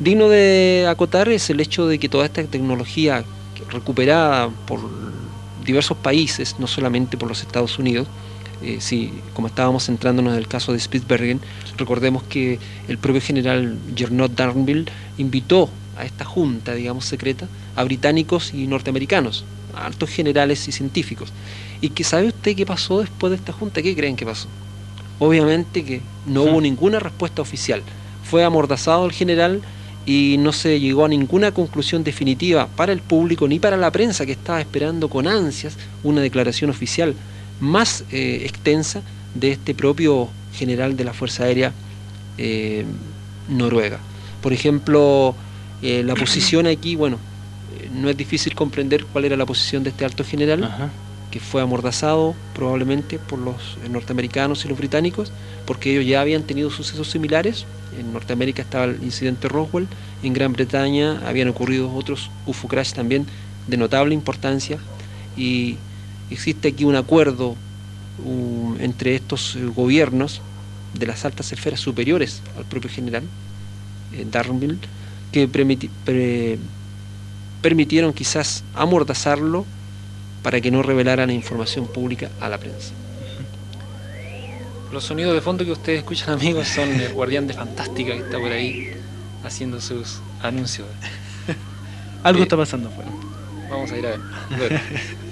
Digno de acotar es el hecho de que toda esta tecnología recuperada por diversos países, no solamente por los Estados Unidos, Sí, como estábamos centrándonos en el caso de Spitsbergen, recordemos que el propio general Gernot Darnville invitó a esta junta, digamos, secreta, a británicos y norteamericanos, a altos generales y científicos. ¿Y que sabe usted qué pasó después de esta junta? ¿Qué creen que pasó? Obviamente que no hubo ninguna respuesta oficial. Fue amordazado el general y no se llegó a ninguna conclusión definitiva para el público ni para la prensa, que estaba esperando con ansias una declaración oficial más extensa de este propio general de la Fuerza Aérea noruega. Por ejemplo, la posición aquí, bueno, no es difícil comprender cuál era la posición de este alto general. Ajá. Que fue amordazado probablemente por los norteamericanos y los británicos, porque ellos ya habían tenido sucesos similares. En Norteamérica estaba el incidente Roswell, en Gran Bretaña habían ocurrido otros UFO crash también de notable importancia, y existe aquí un acuerdo entre estos gobiernos de las altas esferas superiores al propio general Darnville, que permitieron quizás amordazarlo para que no revelaran información pública a la prensa. Los sonidos de fondo que ustedes escuchan, amigos, son el guardián de Fantástica que está por ahí haciendo sus anuncios. Algo está pasando afuera. Vamos a ir a ver. Bueno,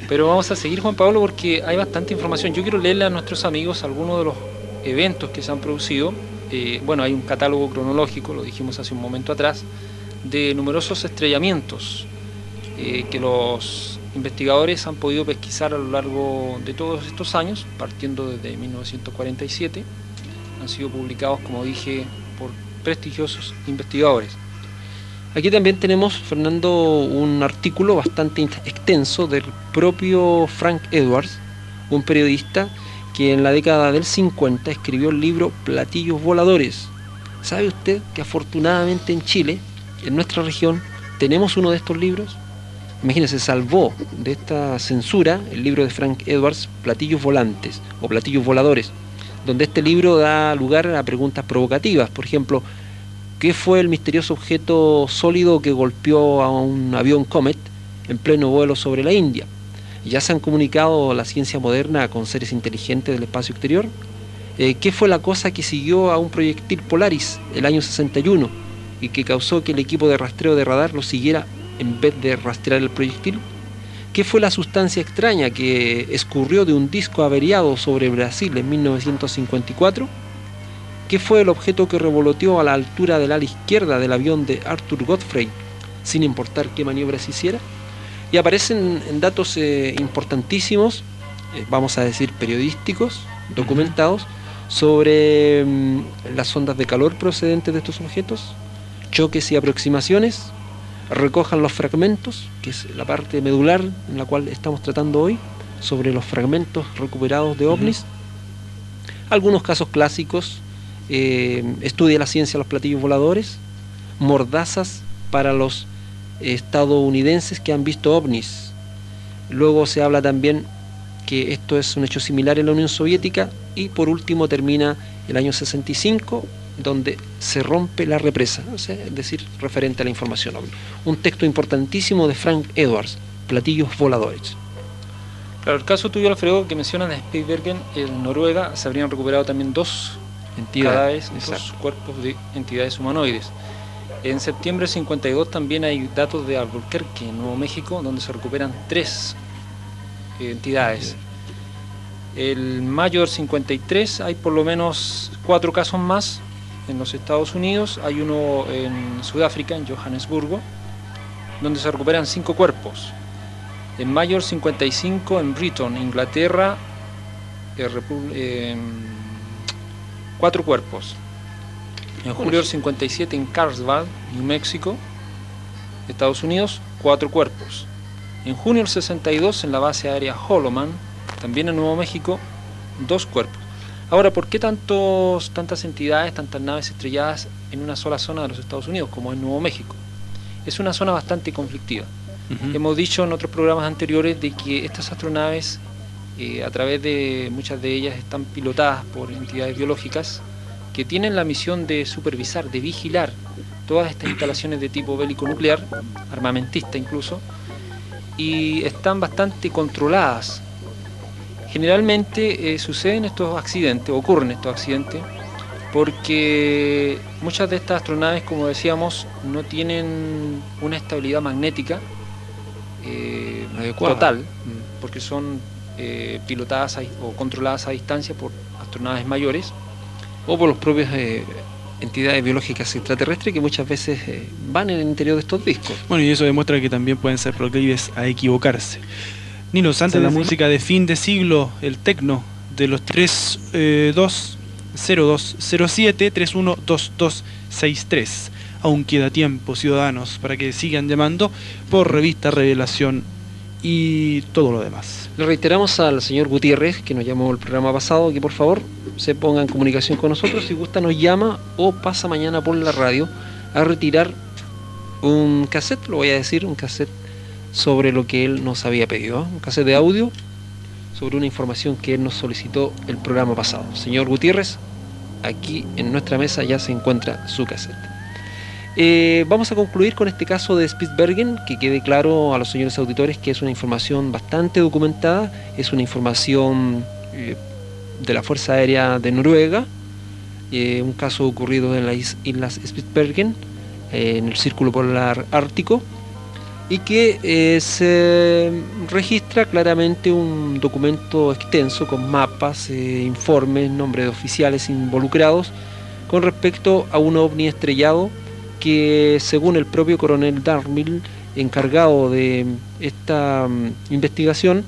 pero vamos a seguir, Juan Pablo, porque hay bastante información. Yo quiero leerle a nuestros amigos algunos de los eventos que se han producido. Bueno, hay un catálogo cronológico, lo dijimos hace un momento atrás, de numerosos estrellamientos que los investigadores han podido pesquisar a lo largo de todos estos años, partiendo desde 1947. Han sido publicados, como dije, por prestigiosos investigadores. Aquí también tenemos, Fernando, un artículo bastante extenso del propio Frank Edwards, un periodista que en la década del 50 escribió el libro Platillos Voladores. ¿Sabe usted que afortunadamente en Chile, en nuestra región, tenemos uno de estos libros? Imagínense, salvó de esta censura el libro de Frank Edwards, Platillos Volantes o Platillos Voladores, donde este libro da lugar a preguntas provocativas. Por ejemplo, ¿qué fue el misterioso objeto sólido que golpeó a un avión Comet en pleno vuelo sobre la India? ¿Ya se han comunicado la ciencia moderna con seres inteligentes del espacio exterior? ¿Qué fue la cosa que siguió a un proyectil Polaris el año 61 y que causó que el equipo de rastreo de radar lo siguiera en vez de rastrear el proyectil? ¿Qué fue la sustancia extraña que escurrió de un disco averiado sobre Brasil en 1954? ¿Qué fue el objeto que revoloteó a la altura del ala izquierda del avión de Arthur Godfrey, sin importar qué maniobras hiciera? Y aparecen en datos importantísimos, vamos a decir periodísticos, documentados, sobre las ondas de calor procedentes de estos objetos, choques y aproximaciones. Recojan los fragmentos, que es la parte medular en la cual estamos tratando hoy, sobre los fragmentos recuperados de ovnis. Algunos casos clásicos, estudia la ciencia de los platillos voladores, mordazas para los estadounidenses que han visto ovnis. Luego se habla también que esto es un hecho similar en la Unión Soviética, y por último termina el año 65, donde se rompe la represa, o sea, es decir, referente a la información ovni. Un texto importantísimo de Frank Edwards, Platillos Voladores. Claro, el caso tuyo, Alfredo, que mencionas de Spitsbergen, en Noruega se habrían recuperado también dos cadáveres, dos cuerpos de entidades humanoides. En septiembre del 52 también hay datos de Albuquerque, en Nuevo México, donde se recuperan 3 entidades. El mayo del 53 hay por lo menos 4 casos más en los Estados Unidos. Hay uno en Sudáfrica, en Johannesburgo, donde se recuperan 5 cuerpos. En mayo del 55 en Brighton, Inglaterra, 4 cuerpos. En julio del 57 en Carlsbad, New México, Estados Unidos, 4 cuerpos. En junio del 62 en la base aérea Holloman, también en Nuevo México, 2 cuerpos. Ahora, ¿por qué tantas entidades, tantas naves estrelladas en una sola zona de los Estados Unidos, como es Nuevo México? Es una zona bastante conflictiva. Hemos dicho en otros programas anteriores de que estas astronaves, a través de muchas de ellas, están pilotadas por entidades biológicas que tienen la misión de supervisar, de vigilar todas estas instalaciones de tipo bélico nuclear, armamentista incluso, y están bastante controladas. Generalmente suceden estos accidentes, ocurren estos accidentes, porque muchas de estas astronaves, como decíamos, no tienen una estabilidad magnética total, porque son pilotadas o controladas a distancia por astronaves mayores o por las propias entidades biológicas extraterrestres que muchas veces van en el interior de estos discos. Bueno, y eso demuestra que también pueden ser proclives a equivocarse. Nilo, antes la música de fin de siglo, el tecno de los 3207-312263. Aún queda tiempo, ciudadanos, para que sigan llamando por Revista Revelación y todo lo demás. Le reiteramos al señor Gutiérrez, que nos llamó el programa pasado, que por favor se ponga en comunicación con nosotros. Si gusta, nos llama o pasa mañana por la radio a retirar un cassette, lo voy a decir, un cassette sobre lo que él nos había pedido, un cassette de audio sobre una información que él nos solicitó el programa pasado. Señor Gutiérrez, aquí en nuestra mesa ya se encuentra su cassette. Vamos a concluir con este caso de Spitsbergen, que quede claro a los señores auditores que es una información bastante documentada, es una información de la Fuerza Aérea de Noruega, un caso ocurrido en las islas Spitsbergen, en el Círculo Polar Ártico, y que se registra claramente un documento extenso con mapas, informes, nombres de oficiales involucrados con respecto a un ovni estrellado que, según el propio coronel Darmill, encargado de esta investigación,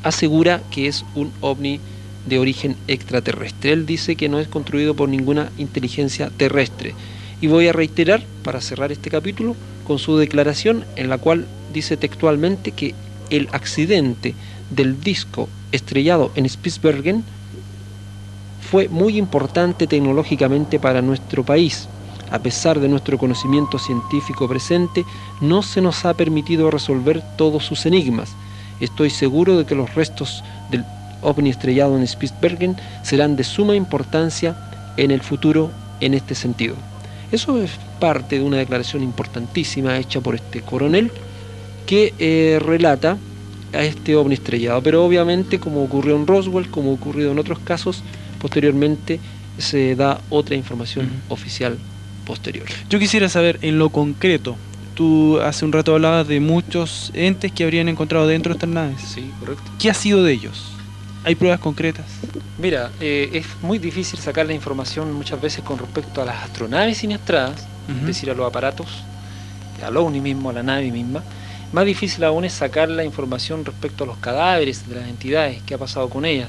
asegura que es un ovni de origen extraterrestre. Él dice que no es construido por ninguna inteligencia terrestre. Y voy a reiterar, para cerrar este capítulo, con su declaración en la cual dice textualmente que el accidente del disco estrellado en Spitsbergen fue muy importante tecnológicamente para nuestro país. A pesar de nuestro conocimiento científico presente, no se nos ha permitido resolver todos sus enigmas. Estoy seguro de que los restos del ovni estrellado en Spitsbergen serán de suma importancia en el futuro en este sentido. Eso es parte de una declaración importantísima hecha por este coronel que relata a este ovni estrellado. Pero obviamente, como ocurrió en Roswell, como ha ocurrido en otros casos, posteriormente se da otra información oficial posterior. Yo quisiera saber, en lo concreto, tú hace un rato hablabas de muchos entes que habrían encontrado dentro de estas naves. Sí, correcto. ¿Qué ha sido de ellos? ¿Hay pruebas concretas? Mira, es muy difícil sacar la información muchas veces con respecto a las astronaves siniestradas, es decir, a los aparatos, al ovni mismo, a la nave misma. Más difícil aún es sacar la información respecto a los cadáveres de las entidades, qué ha pasado con ellas.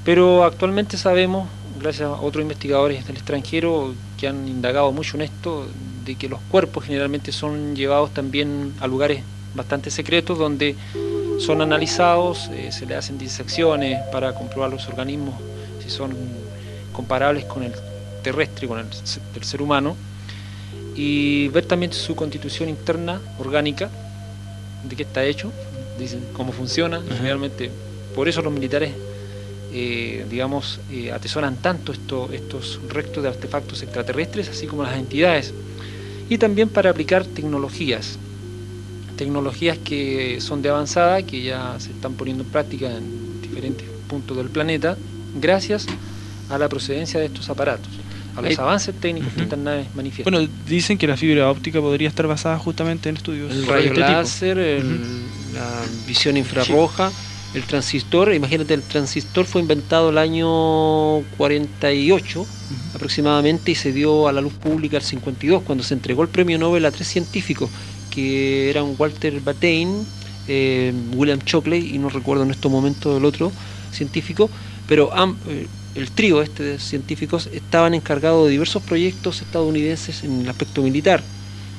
Pero actualmente sabemos, gracias a otros investigadores del extranjero que han indagado mucho en esto, de que los cuerpos generalmente son llevados también a lugares bastante secretos donde son analizados, se le hacen disecciones para comprobar los organismos si son comparables con el terrestre, con el del ser humano, y ver también su constitución interna, orgánica, de qué está hecho, dicen cómo funciona. Generalmente por eso los militares atesoran tanto estos restos de artefactos extraterrestres, así como las entidades, y también para aplicar tecnologías que son de avanzada, que ya se están poniendo en práctica en diferentes puntos del planeta, gracias a la procedencia de estos aparatos, a los avances técnicos que estas naves manifiestan. Bueno, dicen que la fibra óptica podría estar basada justamente en estudios el de rayo este láser, la visión infrarroja, el transistor. Imagínate, el transistor fue inventado el año 48 aproximadamente, y se dio a la luz pública el 52, cuando se entregó el premio Nobel a 3 científicos, que eran Walter Brattain, William Shockley, y no recuerdo en estos momentos el otro científico, pero el trío de científicos estaban encargados de diversos proyectos estadounidenses en el aspecto militar.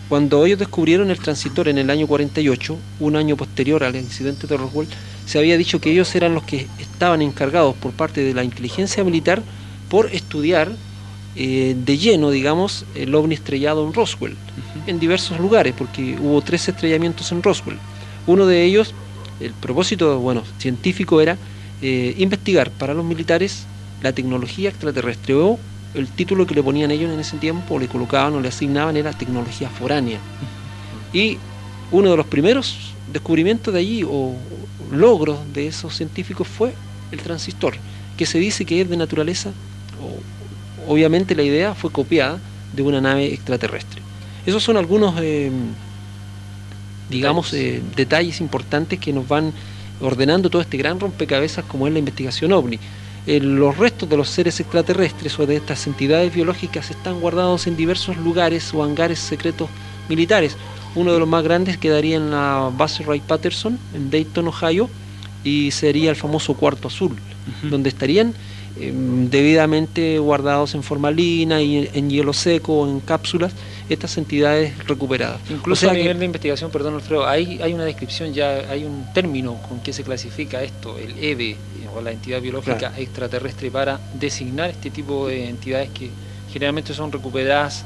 Cuando ellos descubrieron el transistor en el año 48, un año posterior al incidente de Roswell, se había dicho que ellos eran los que estaban encargados por parte de la inteligencia militar por estudiar de lleno, digamos, el ovni estrellado en Roswell, en diversos lugares, porque hubo 3 estrellamientos en Roswell. Uno de ellos, el propósito científico era investigar para los militares la tecnología extraterrestre, o el título que le ponían ellos en ese tiempo, o le colocaban o le asignaban, era tecnología foránea. Y uno de los primeros descubrimientos de allí, o logros de esos científicos fue el transistor, que se dice que es de naturaleza, obviamente la idea fue copiada de una nave extraterrestre. Esos son algunos, detalles importantes que nos van ordenando todo este gran rompecabezas como es la investigación OVNI. Los restos de los seres extraterrestres o de estas entidades biológicas están guardados en diversos lugares o hangares secretos militares. Uno de los más grandes quedaría en la base Wright-Patterson, en Dayton, Ohio, y sería el famoso cuarto azul, donde estarían debidamente guardados en formalina y en hielo seco o en cápsulas estas entidades recuperadas. Incluso a nivel de investigación, perdón Alfredo, hay una descripción, ya hay un término con que se clasifica esto, el EVE, o la entidad biológica extraterrestre, para designar este tipo de entidades que generalmente son recuperadas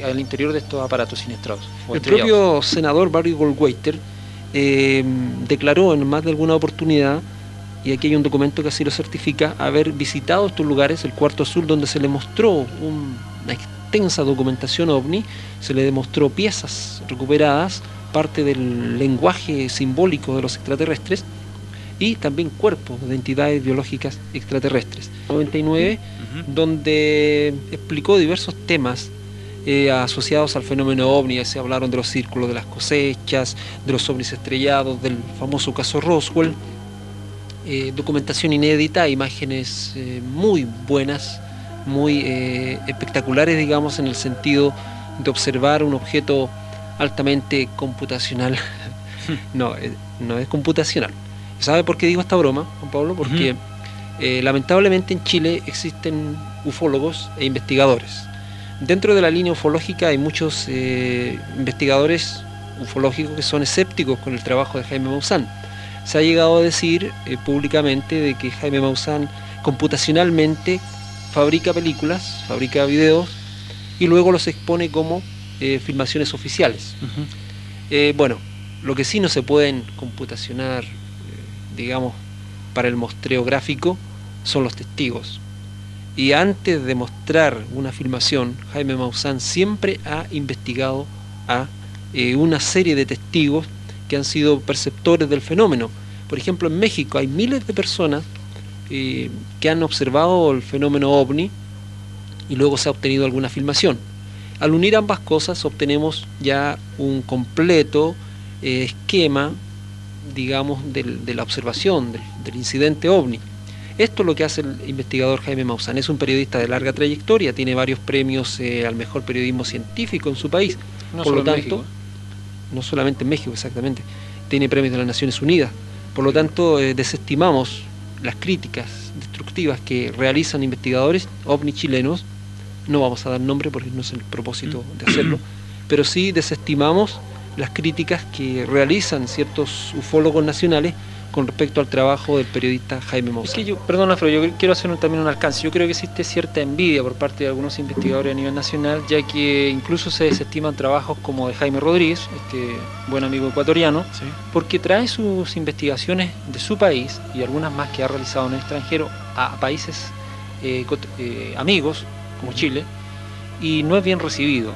al interior de estos aparatos siniestrados. El propio senador Barry Goldwater declaró en más de alguna oportunidad, y aquí hay un documento que así lo certifica, haber visitado estos lugares, el cuarto azul, donde se le mostró una extensa documentación OVNI, se le demostró piezas recuperadas, parte del lenguaje simbólico de los extraterrestres, y también cuerpos de entidades biológicas extraterrestres. 99, donde explicó diversos temas asociados al fenómeno OVNI. Se hablaron de los círculos de las cosechas, de los ovnis estrellados, del famoso caso Roswell, documentación inédita, imágenes muy buenas, muy espectaculares, digamos, en el sentido de observar un objeto altamente computacional. No es computacional. ¿Sabe por qué digo esta broma, Juan Pablo? Porque lamentablemente en Chile existen ufólogos e investigadores. Dentro de la línea ufológica hay muchos investigadores ufológicos que son escépticos con el trabajo de Jaime Maussan. Se ha llegado a decir públicamente de que Jaime Maussan computacionalmente fabrica películas, fabrica videos y luego los expone como filmaciones oficiales. Bueno, lo que sí no se pueden computacionar, digamos, para el muestreo gráfico son los testigos. Y antes de mostrar una filmación, Jaime Maussan siempre ha investigado a una serie de testigos que han sido perceptores del fenómeno. Por ejemplo, en México hay miles de personas que han observado el fenómeno OVNI y luego se ha obtenido alguna filmación. Al unir ambas cosas obtenemos ya un completo esquema, digamos, de la observación del incidente OVNI. Esto es lo que hace el investigador Jaime Maussan. Es un periodista de larga trayectoria, tiene varios premios al mejor periodismo científico en su país. Por lo tanto, no solamente en México, exactamente, tiene premios de las Naciones Unidas. Por lo tanto, desestimamos las críticas destructivas que realizan investigadores OVNI chilenos. No vamos a dar nombre porque no es el propósito de hacerlo, pero sí desestimamos las críticas que realizan ciertos ufólogos nacionales con respecto al trabajo del periodista Jaime Maussan. Es que perdón Alfredo, yo quiero hacer también un alcance. Yo creo que existe cierta envidia por parte de algunos investigadores a nivel nacional, ya que incluso se desestiman trabajos como de Jaime Rodríguez, este buen amigo ecuatoriano, ¿sí?, porque trae sus investigaciones de su país y algunas más que ha realizado en el extranjero a países amigos como Chile, y no es bien recibido.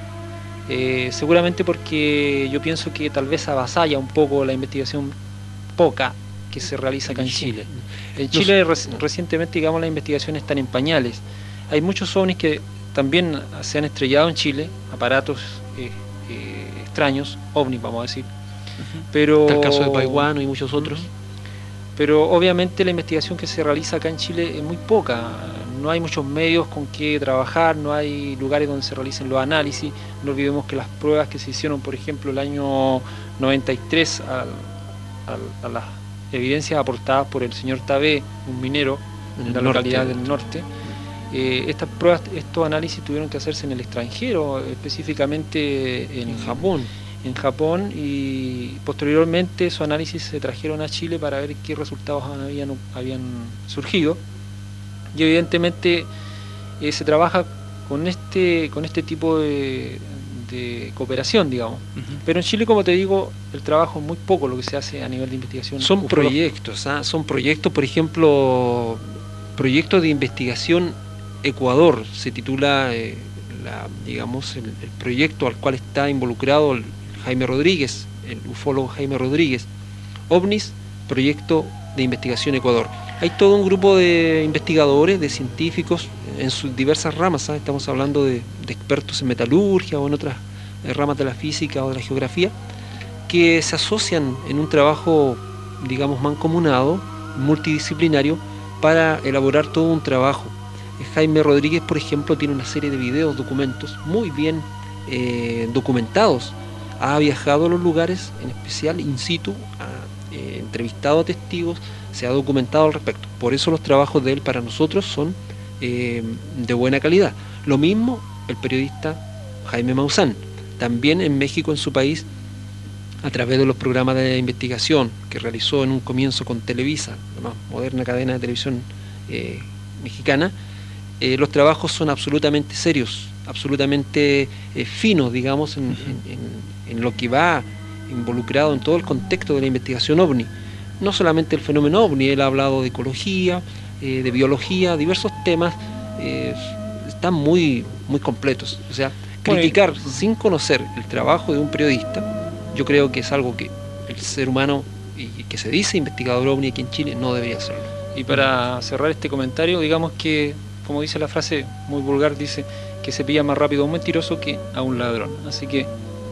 Seguramente porque yo pienso que tal vez avasalla un poco la investigación poca que se realiza acá en Chile. En Chile recientemente, digamos, las investigaciones están en pañales. Hay muchos ovnis que también se han estrellado en Chile, aparatos extraños, ovnis vamos a decir. Pero está el caso de Paiwano y muchos otros. Pero obviamente la investigación que se realiza acá en Chile es muy poca. No hay muchos medios con que trabajar, no hay lugares donde se realicen los análisis. No olvidemos que las pruebas que se hicieron, por ejemplo, el año 93 a las evidencias aportadas por el señor Tabé, un minero en la localidad del norte, estas pruebas, estos análisis tuvieron que hacerse en el extranjero, específicamente en Japón, y posteriormente esos análisis se trajeron a Chile para ver qué resultados habían surgido. Y evidentemente se trabaja con este tipo de cooperación, digamos. Pero en Chile, como te digo, el trabajo es muy poco lo que se hace a nivel de investigación. Son proyectos, por ejemplo, proyectos de investigación Ecuador, se titula digamos, el proyecto al cual está involucrado el Jaime Rodríguez, el ufólogo Jaime Rodríguez, OVNIs Proyecto de Investigación Ecuador. Hay todo un grupo de investigadores, de científicos en sus diversas ramas, ¿sabes? Estamos hablando de expertos en metalurgia o en otras ramas de la física o de la geografía, que se asocian en un trabajo, digamos, mancomunado, multidisciplinario, para elaborar todo un trabajo. Jaime Rodríguez, por ejemplo, tiene una serie de videos, documentos muy bien documentados. Ha viajado a los lugares, en especial in situ, ha entrevistado a testigos, se ha documentado al respecto. Por eso los trabajos de él para nosotros son de buena calidad. Lo mismo el periodista Jaime Maussan, también en México, en su país, a través de los programas de investigación que realizó en un comienzo con Televisa, la más moderna cadena de televisión mexicana. Los trabajos son absolutamente serios, absolutamente finos, digamos, en lo que va involucrado en todo el contexto de la investigación OVNI. No solamente el fenómeno OVNI, él ha hablado de ecología, de biología, diversos temas, están muy, muy completos. O sea, criticar sin conocer el trabajo de un periodista, yo creo que es algo que el ser humano, y que se dice investigador OVNI aquí en Chile, no debería hacerlo. Y para cerrar este comentario, digamos que, como dice la frase muy vulgar, dice que se pilla más rápido a un mentiroso que a un ladrón. Así que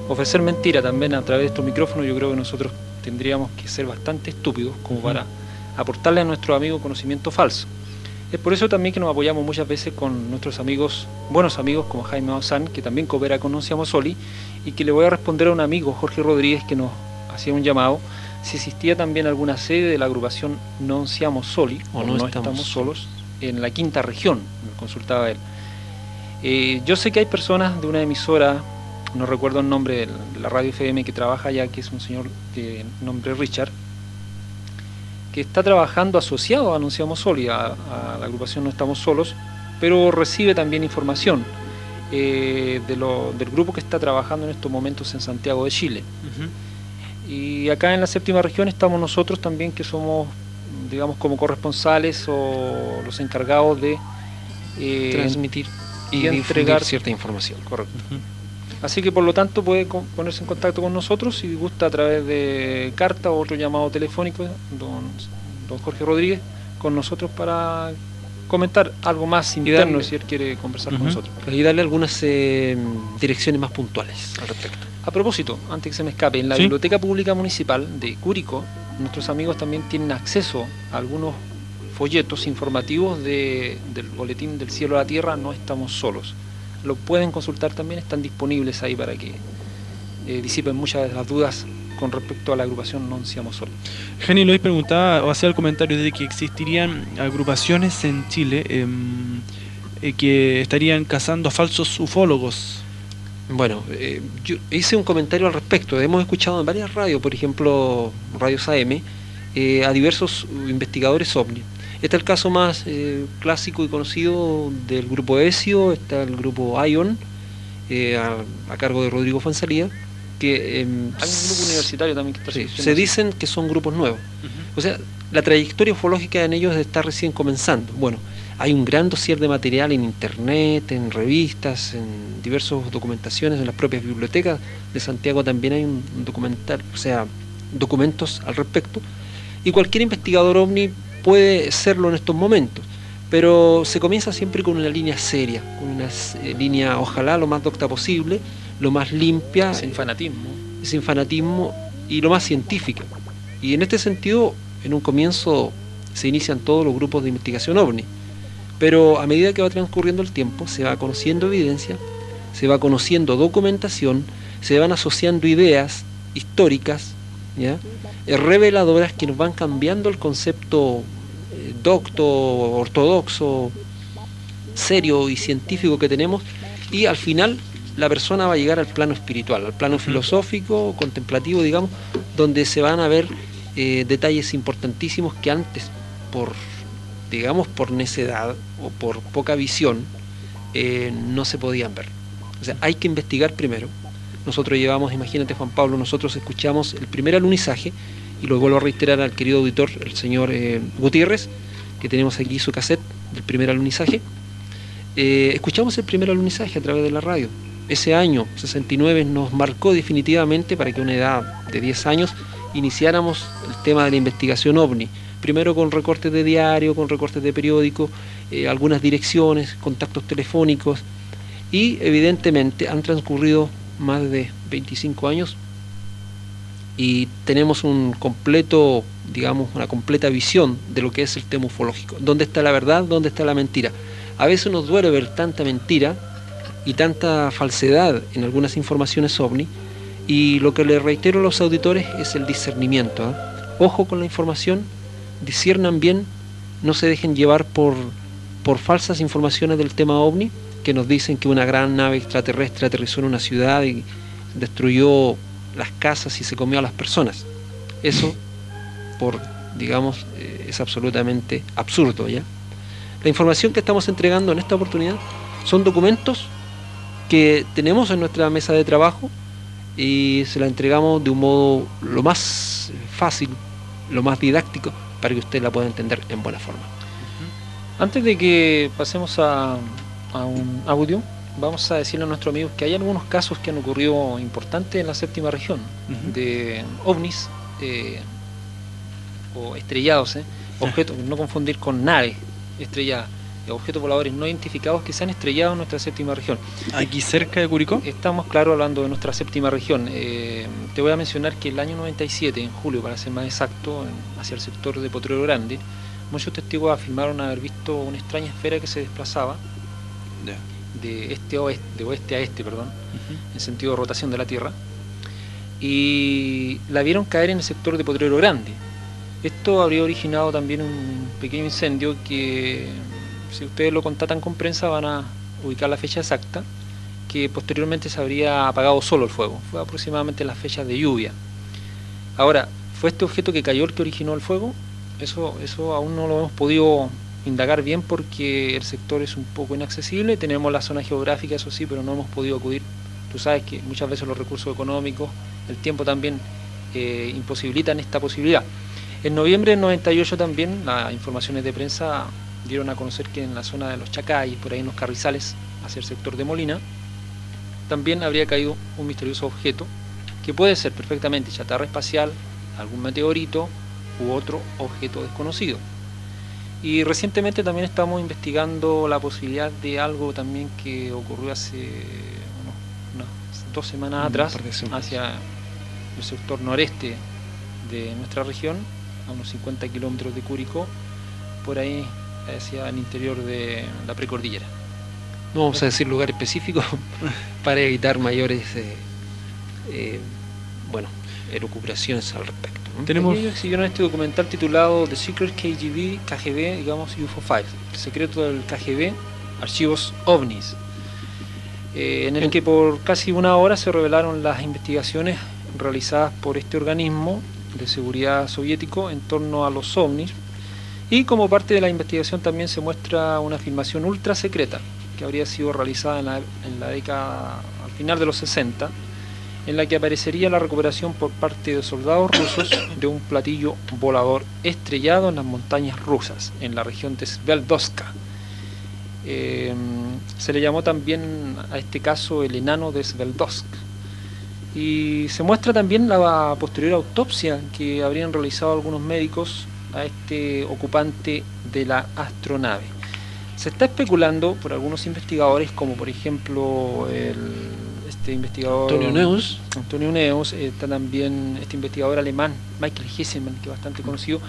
ofrecer mentira también a través de estos micrófonos, yo creo que nosotros tendríamos que ser bastante estúpidos como para aportarle a nuestro amigo conocimiento falso. Es por eso también que nos apoyamos muchas veces con nuestros amigos, buenos amigos como Jaime Maussan, que también coopera con Non Siamo Soli, y que le voy a responder a un amigo, Jorge Rodríguez, que nos hacía un llamado si existía también alguna sede de la agrupación Non Siamo Soli, o No Estamos Solos, en la quinta región, me consultaba él. Yo sé que hay personas de una emisora, no recuerdo el nombre, de la radio FM que trabaja allá, que es un señor de nombre Richard, que está trabajando asociado a Non Siamo Soli, a la agrupación No Estamos Solos, pero recibe también información del grupo que está trabajando en estos momentos en Santiago de Chile. Y acá en la séptima región estamos nosotros también, que somos, digamos, como corresponsales o los encargados de transmitir y entregar cierta información. Correcto. Así que por lo tanto puede ponerse en contacto con nosotros si gusta, a través de carta o otro llamado telefónico, don Jorge Rodríguez, con nosotros para comentar algo más interno, si él quiere conversar con nosotros. Y darle algunas direcciones más puntuales al respecto. A propósito, antes que se me escape, en la Biblioteca Pública Municipal de Curicó, nuestros amigos también tienen acceso a algunos folletos informativos del Boletín del Cielo a la Tierra, No Estamos Solos. Lo pueden consultar también, están disponibles ahí para que disipen muchas de las dudas con respecto a la agrupación Non Siamo Solos. Jenny Lois preguntaba o hacía el comentario de que existirían agrupaciones en Chile que estarían cazando a falsos ufólogos. Bueno, yo hice un comentario al respecto. Hemos escuchado en varias radios, por ejemplo, radios AM, a diversos investigadores OVNI. Está el caso más clásico y conocido del grupo ESIO, está el grupo ION, a cargo de Rodrigo Fansalía, que hay un grupo universitario también que está se dicen que son grupos nuevos. O sea, la trayectoria ufológica en ellos está recién comenzando. Bueno, hay un gran dossier de material en internet, en revistas, en diversas documentaciones, en las propias bibliotecas de Santiago también hay un documental, o sea, documentos al respecto, y cualquier investigador OVNI puede serlo en estos momentos, pero se comienza siempre con una línea seria, con una línea, ojalá lo más docta posible, lo más limpia, sin fanatismo y lo más científica. Y en este sentido, en un comienzo se inician todos los grupos de investigación OVNI, pero a medida que va transcurriendo el tiempo se va conociendo evidencia, se va conociendo documentación, se van asociando ideas históricas, ¿ya? Reveladoras, que nos van cambiando el concepto docto, ortodoxo, serio y científico que tenemos, y al final la persona va a llegar al plano espiritual, al plano filosófico, contemplativo, digamos, donde se van a ver detalles importantísimos que antes, por necedad o por poca visión, no se podían ver. O sea, hay que investigar primero. Nosotros llevamos, imagínate Juan Pablo, nosotros escuchamos el primer alunizaje, y lo vuelvo a reiterar al querido auditor, el señor Gutiérrez, que tenemos aquí su cassette del primer alunizaje. Escuchamos el primer alunizaje a través de la radio. Ese año, 69, nos marcó definitivamente para que a una edad de 10 años iniciáramos el tema de la investigación OVNI, primero con recortes de diario, con recortes de periódico, algunas direcciones, contactos telefónicos, y evidentemente han transcurrido más de 25 años y tenemos un completo, digamos, una completa visión de lo que es el tema ufológico. ¿Dónde está la verdad? ¿Dónde está la mentira? A veces nos duele ver tanta mentira y tanta falsedad en algunas informaciones OVNI, y lo que le reitero a los auditores es el discernimiento, ¿eh? Ojo con la información, disciernan bien, no se dejen llevar por falsas informaciones del tema OVNI, que nos dicen que una gran nave extraterrestre aterrizó en una ciudad y destruyó las casas y se comió a las personas. Eso, digamos, es absolutamente absurdo, ¿ya? La información que estamos entregando en esta oportunidad son documentos que tenemos en nuestra mesa de trabajo y se la entregamos de un modo lo más fácil, lo más didáctico, para que usted la pueda entender en buena forma. Antes de que pasemos a un audio, vamos a decirle a nuestros amigos que hay algunos casos que han ocurrido importantes en la séptima región, de ovnis o estrellados, objetos, no confundir con naves estrelladas, objetos voladores no identificados que se han estrellado en nuestra séptima región. ¿Aquí cerca de Curicó? Estamos, claro, hablando de nuestra séptima región. Te voy a mencionar que el año 97, en julio para ser más exacto, hacia el sector de Potrero Grande, muchos testigos afirmaron haber visto una extraña esfera que se desplazaba de oeste a este, en sentido de rotación de la Tierra, y la vieron caer en el sector de Potrero Grande. Esto habría originado también un pequeño incendio que, si ustedes lo contactan con prensa, van a ubicar la fecha exacta, que posteriormente se habría apagado solo el fuego. Fue aproximadamente en las fechas de lluvia. Ahora, ¿fue este objeto que cayó el que originó el fuego? Eso aún no lo hemos podido indagar bien porque el sector es un poco inaccesible. Tenemos la zona geográfica, eso sí, pero no hemos podido acudir. Tú sabes que muchas veces los recursos económicos, el tiempo también imposibilitan esta posibilidad. En noviembre del 98 también las informaciones de prensa dieron a conocer que en la zona de los Chacay, por ahí en los Carrizales, hacia el sector de Molina, también habría caído un misterioso objeto que puede ser perfectamente chatarra espacial, algún meteorito u otro objeto desconocido. Y recientemente también estamos investigando la posibilidad de algo también que ocurrió hace unas 2 semanas atrás, hacia el sector noreste de nuestra región, a unos 50 kilómetros de Curicó, por ahí hacia el interior de la precordillera. No vamos a decir lugar específico para evitar mayores elucubraciones al respecto. Tenemos... Ellos exhibieron este documental titulado The Secret KGB, digamos, UFO Files, el secreto del KGB, archivos ovnis, en el que por casi 1 hora se revelaron las investigaciones realizadas por este organismo de seguridad soviético en torno a los ovnis, y como parte de la investigación también se muestra una filmación ultra secreta que habría sido realizada en la década, al final de los 60, en la que aparecería la recuperación por parte de soldados rusos de un platillo volador estrellado en las montañas rusas, en la región de Sveldovska. Se le llamó también a este caso el enano de Sveldovsk. Y se muestra también la posterior autopsia que habrían realizado algunos médicos a este ocupante de la astronave. Se está especulando por algunos investigadores, como por ejemplo este investigador Antonio Neus, está también este investigador alemán Michael Hessemann, que es bastante conocido.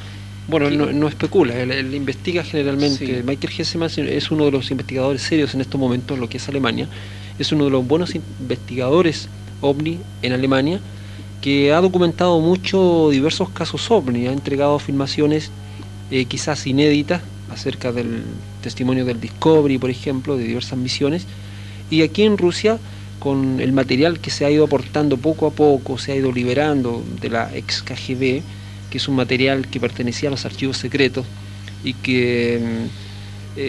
Bueno, no especula, él investiga generalmente. Sí. Michael Hessemann es uno de los investigadores serios en estos momentos en lo que es Alemania. Es uno de los buenos investigadores OVNI en Alemania, que ha documentado diversos casos OVNI, ha entregado filmaciones quizás inéditas acerca del testimonio del Discovery, por ejemplo, de diversas misiones. Y aquí en Rusia, con el material que se ha ido aportando poco a poco, se ha ido liberando de la ex KGB, que es un material que pertenecía a los archivos secretos y que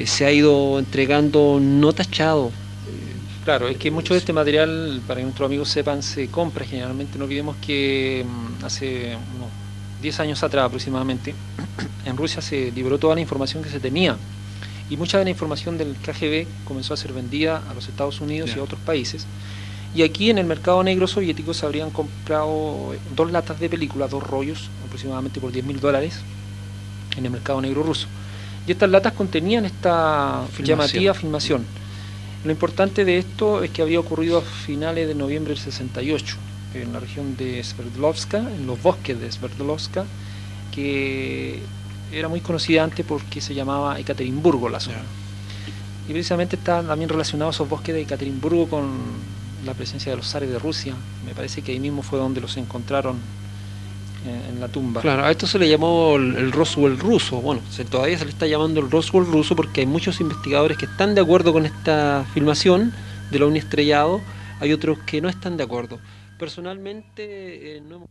se ha ido entregando no tachado. Claro, es que mucho de este material, para que nuestros amigos sepan, se compra generalmente. No olvidemos que hace unos 10 años atrás aproximadamente, en Rusia se liberó toda la información que se tenía, y mucha de la información del KGB comenzó a ser vendida a los Estados Unidos y a otros países, Y aquí en el mercado negro soviético se habrían comprado 2 latas de película, 2 rollos, aproximadamente por $10.000 en el mercado negro ruso. Y estas latas contenían esta llamativa filmación. Lo importante de esto es que había ocurrido a finales de noviembre del 68, en la región de Sverdlovska, en los bosques de Sverdlovska, que era muy conocida antes porque se llamaba Ekaterimburgo la zona. Y precisamente están también relacionados esos bosques de Ekaterimburgo con la presencia de los zares de Rusia. Me parece que ahí mismo fue donde los encontraron en la tumba. Claro, a esto se le llamó el Roswell ruso. Bueno, todavía se le está llamando el Roswell ruso porque hay muchos investigadores que están de acuerdo con esta filmación del ovni estrellado, hay otros que no están de acuerdo. Personalmente no hemos